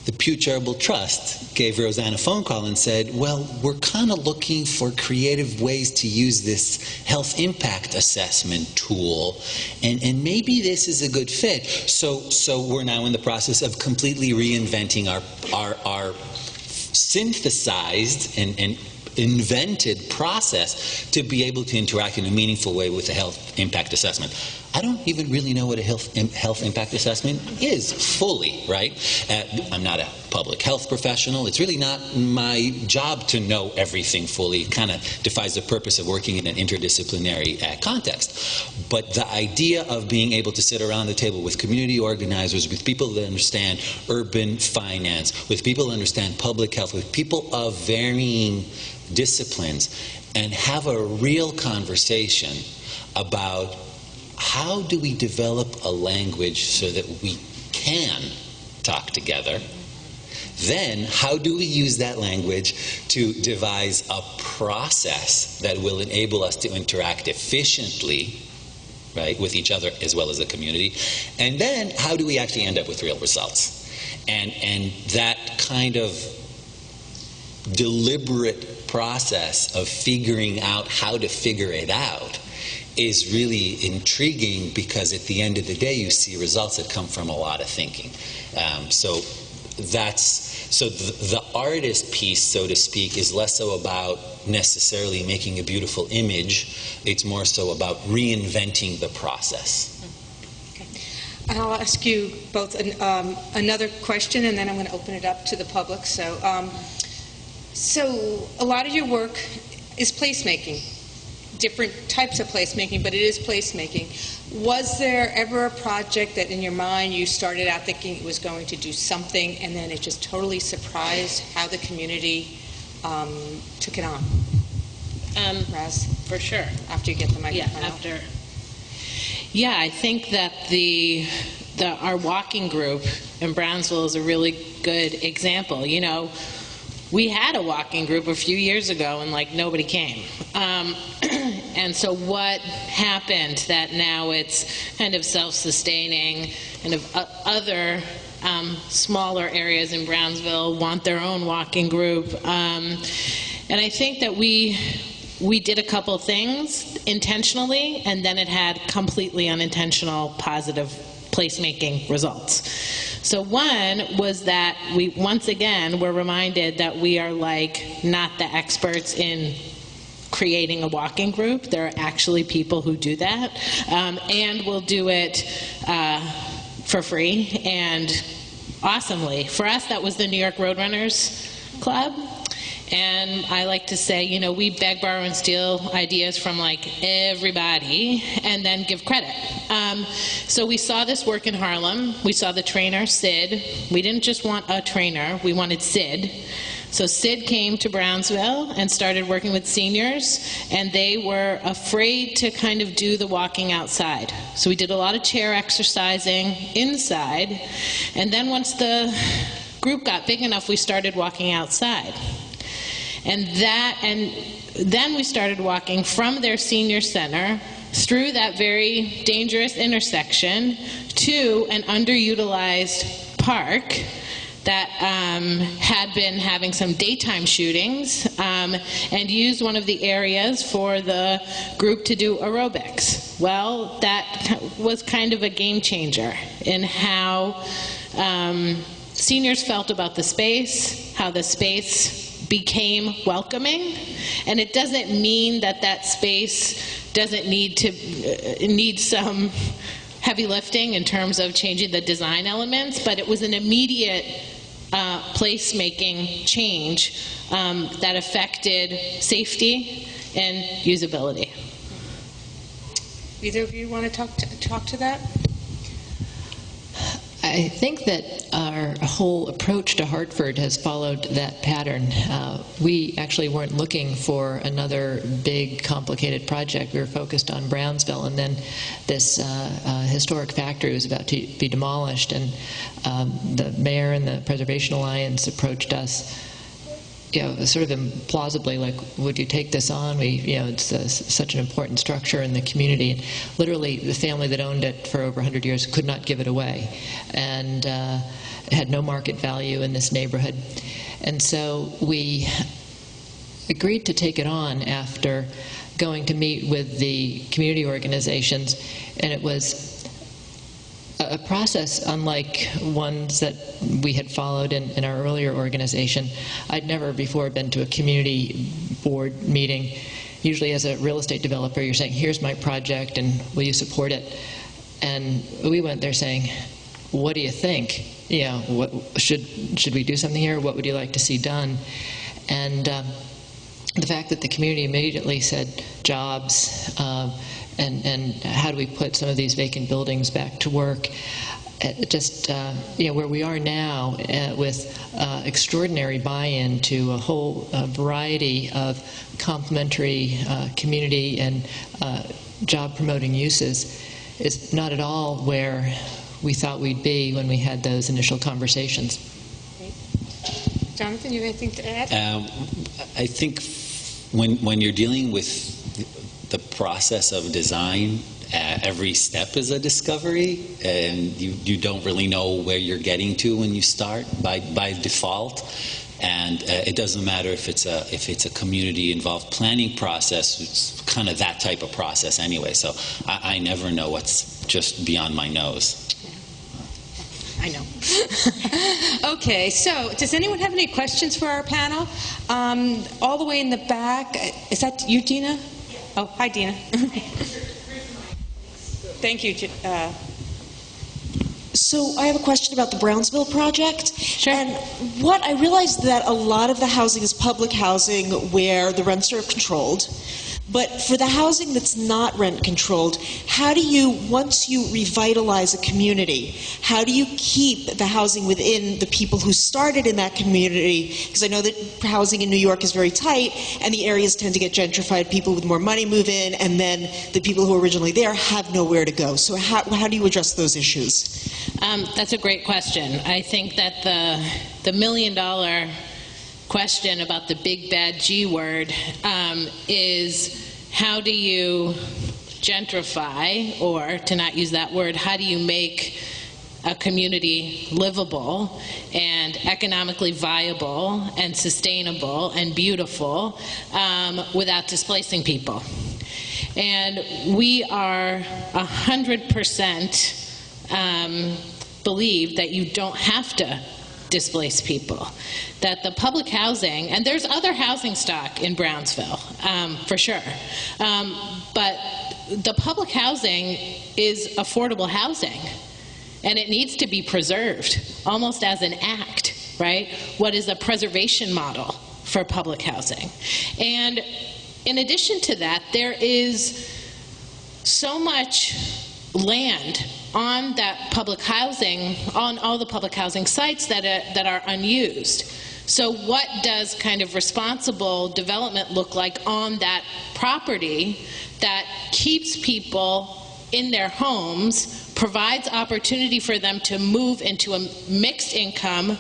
the Pew Charitable Trust gave Rosanne a phone call and said, well, we're kind of looking for creative ways to use this health impact assessment tool, and maybe this is a good fit. So we're now in the process of completely reinventing our synthesized and invented process to be able to interact in a meaningful way with the health impact assessment. I don't even really know what a health impact assessment is fully, right? I'm not a public health professional. It's really not my job to know everything fully. It kind of defies the purpose of working in an interdisciplinary context. But the idea of being able to sit around the table with community organizers, with people that understand urban finance, with people that understand public health, with people of varying disciplines, and have a real conversation about how do we develop a language so that we can talk together? Then, how do we use that language to devise a process that will enable us to interact efficiently, right, with each other as well as the community? And then, how do we actually end up with real results? And that kind of deliberate process of figuring out how to figure it out is really intriguing, because at the end of the day you see results that come from a lot of thinking. So the artist piece, so to speak, is less so about necessarily making a beautiful image. It's more so about reinventing the process. Okay. I'll ask you both another question, and then I'm going to open it up to the public. So a lot of your work is placemaking. Different types of placemaking, but it is placemaking. Was there ever a project that in your mind you started out thinking it was going to do something, and then it just totally surprised how the community took it on? Raz? For sure. After you get the microphone Yeah, out. after. Yeah, I think that our walking group in Brownsville is a really good example. You know, we had a walking group a few years ago, and nobody came. And so what happened that now it's kind of self-sustaining, and other smaller areas in Brownsville want their own walking group. And I think that we did a couple things intentionally, and then it had completely unintentional positive placemaking results. So one was that we, once again, were reminded that we are not the experts in creating a walking group. There are actually people who do that, and will do it for free and awesomely. For us, that was the New York Roadrunners Club. And I like to say, you know, we beg, borrow, and steal ideas from everybody and then give credit. So we saw this work in Harlem. We saw the trainer, Sid. We didn't just want a trainer, we wanted Sid. So Sid came to Brownsville and started working with seniors, and they were afraid to kind of do the walking outside. So we did a lot of chair exercising inside, and then once the group got big enough, we started walking outside. And then we started walking from their senior center through that very dangerous intersection to an underutilized park that had been having some daytime shootings, and used one of the areas for the group to do aerobics. Well, that was kind of a game changer in how seniors felt about the space, how the space became welcoming. And it doesn't mean that that space doesn't need some heavy lifting in terms of changing the design elements, but it was an immediate place-making change that affected safety and usability. Either of you want to talk to that? I think that our whole approach to Hartford has followed that pattern. We actually weren't looking for another big, complicated project. We were focused on Brownsville, and then this historic factory was about to be demolished, and the mayor and the Preservation Alliance approached us, sort of implausibly, like, would you take this on? It's such an important structure in the community. And literally, the family that owned it for over 100 years could not give it away, and it had no market value in this neighborhood. And so we agreed to take it on after going to meet with the community organizations, and it was a process unlike ones that we had followed in our earlier organization. I'd never before been to a community board meeting. Usually as a real estate developer, you're saying, here's my project, and will you support it? And we went there saying, what do you think? What, should we do something here? What would you like to see done? And the fact that the community immediately said jobs, and how do we put some of these vacant buildings back to work? Just where we are now with extraordinary buy-in to a whole variety of complementary community and job-promoting uses is not at all where we thought we'd be when we had those initial conversations. Jonathan, you have anything to add? I think when you're dealing with the process of design, every step is a discovery, and you don't really know where you're getting to when you start by default. And it doesn't matter if it's a community involved planning process. It's kind of that type of process anyway. So I never know what's just beyond my nose. I know. Okay, so does anyone have any questions for our panel? All the way in the back, is that you, Dina? Oh, hi, Dina. Thank you. So I have a question about the Brownsville project. Sure. And what I realized that a lot of the housing is public housing where the rents are controlled. But for the housing that's not rent controlled, how do you, once you revitalize a community, how do you keep the housing within the people who started in that community? Because I know that housing in New York is very tight, and the areas tend to get gentrified. People with more money move in, and then the people who are originally there have nowhere to go. So how do you address those issues? That's a great question. I think that the million-dollar question about the big bad G word is, how do you gentrify, or to not use that word, how do you make a community livable and economically viable and sustainable and beautiful without displacing people? And we are 100% believe that you don't have to displace people, that the public housing, and there's other housing stock in Brownsville, for sure, but the public housing is affordable housing, and it needs to be preserved almost as an act, right? What is a preservation model for public housing? And in addition to that, there is so much land on that public housing, on all the public housing sites that are unused. So what does kind of responsible development look like on that property that keeps people in their homes, provides opportunity for them to move into a mixed income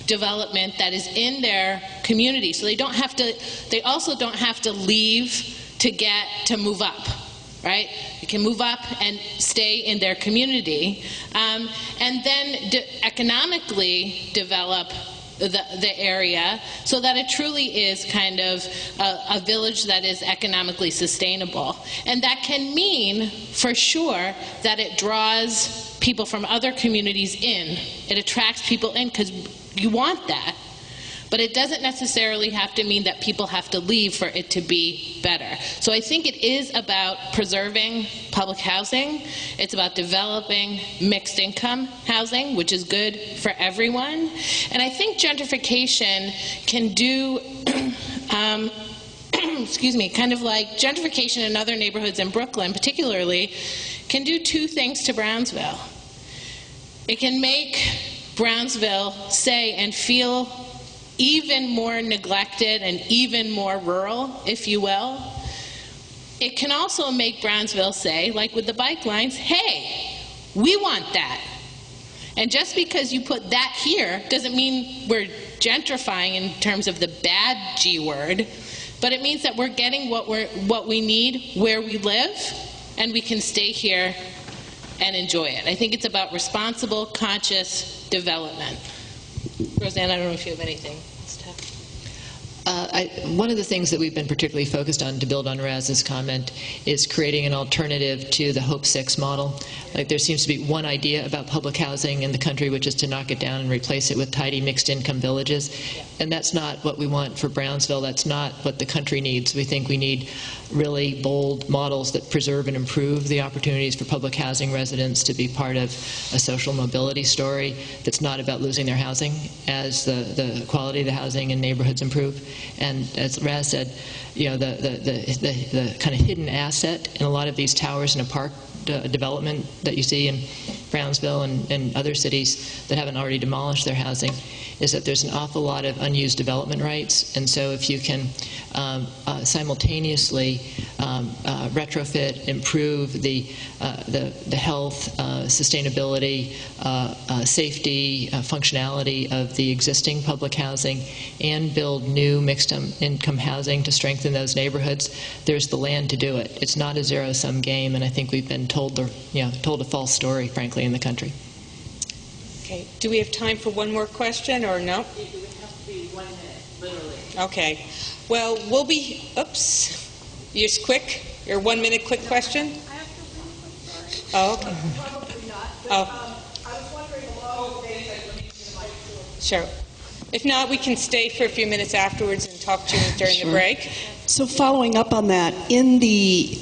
development that is in their community, so they also don't have to leave to move up, right? They can move up and stay in their community, and then economically develop the area so that it truly is kind of a village that is economically sustainable. And that can mean, for sure, that it draws people from other communities in. It attracts people in because you want that. But it doesn't necessarily have to mean that people have to leave for it to be better. So I think it is about preserving public housing. It's about developing mixed income housing, which is good for everyone. And I think gentrification can do, excuse me, kind of like gentrification in other neighborhoods in Brooklyn particularly, can do two things to Brownsville. It can make Brownsville say and feel even more neglected and even more rural, if you will. It can also make Brownsville say, like with the bike lines, hey, we want that. And just because you put that here doesn't mean we're gentrifying in terms of the bad G word, but it means that we're getting what we need where we live, and we can stay here and enjoy it. I think it's about responsible, conscious development. Roseanne, I don't know if you have anything. One of the things that we've been particularly focused on, to build on Raz's comment, is creating an alternative to the Hope 6 model. Like, there seems to be one idea about public housing in the country, which is to knock it down and replace it with tidy mixed-income villages. And that's not what we want for Brownsville. That's not what the country needs. We think we need really bold models that preserve and improve the opportunities for public housing residents to be part of a social mobility story that's not about losing their housing as the quality of the housing in neighborhoods improve. And as Raz said, you know, the kind of hidden asset in a lot of these towers in a park development that you see in Brownsville and other cities that haven't already demolished their housing is that there's an awful lot of unused development rights. And so if you can simultaneously retrofit, improve the health, sustainability, safety, functionality of the existing public housing and build new mixed-income housing to strengthen those neighborhoods, there's the land to do it. It's not a zero-sum game, and I think we've been told a false story, frankly, in the country. Okay. Do we have time for one more question, or no? It would have to be 1 minute, literally. Okay. Well, we'll be, oops, just quick, your 1 minute quick question? I have to really quick story. Oh, okay. Probably not, but I was wondering along the days that you might do it. Sure. If not, we can stay for a few minutes afterwards and talk to you during the break. So following up on that, in the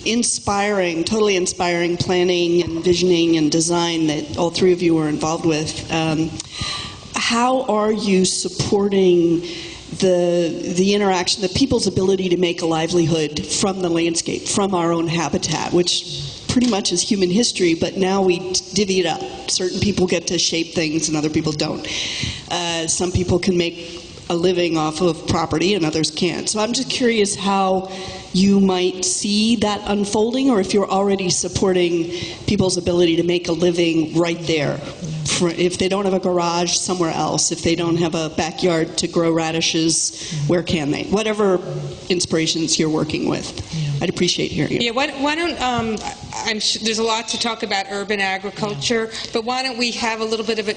totally inspiring planning and visioning and design that all three of you were involved with, how are you supporting the interaction, the people's ability to make a livelihood from the landscape, from our own habitat, which pretty much is human history, but now we divvy it up. Certain people get to shape things and other people don't. Some people can make a living off of property and others can't. So I'm just curious how you might see that unfolding, or if you're already supporting people's ability to make a living right there. If they don't have a garage, somewhere else. If they don't have a backyard to grow radishes, where can they? Whatever inspirations you're working with. I'd appreciate hearing it. Yeah, why don't, I'm sure there's a lot to talk about urban agriculture, but why don't we have a little bit of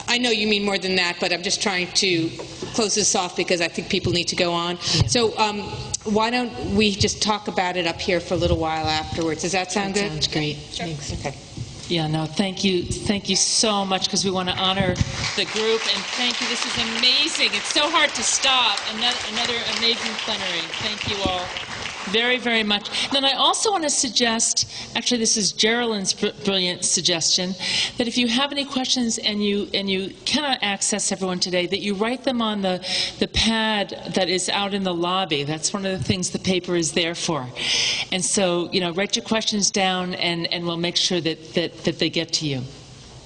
I know you mean more than that, but I'm just trying to close this off because I think people need to go on. Yeah. So why don't we just talk about it up here for a little while afterwards? Does that sound good? Sounds great. Sure. Thanks. Okay. Yeah, no, thank you so much, because we want to honor the group, and thank you. This is amazing. It's so hard to stop. Another amazing plenary. Thank you all very, very much. And then I also want to suggest, actually this is Geraldine's brilliant suggestion, that if you have any questions and you cannot access everyone today, that you write them on the pad that is out in the lobby. That's one of the things the paper is there for. And so, you know, write your questions down, and we'll make sure that they get to you.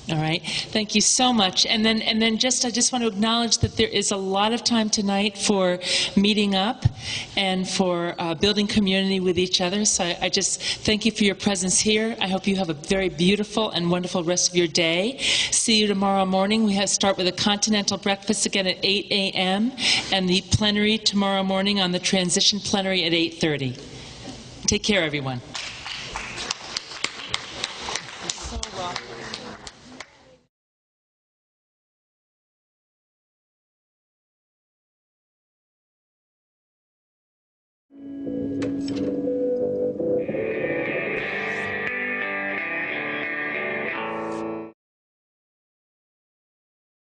All right. Thank you so much. And then I just want to acknowledge that there is a lot of time tonight for meeting up and for building community with each other. So I just thank you for your presence here. I hope you have a very beautiful and wonderful rest of your day. See you tomorrow morning. We start with a continental breakfast again at 8 a.m. and the plenary tomorrow morning on the transition plenary at 8:30. Take care, everyone. Thank you.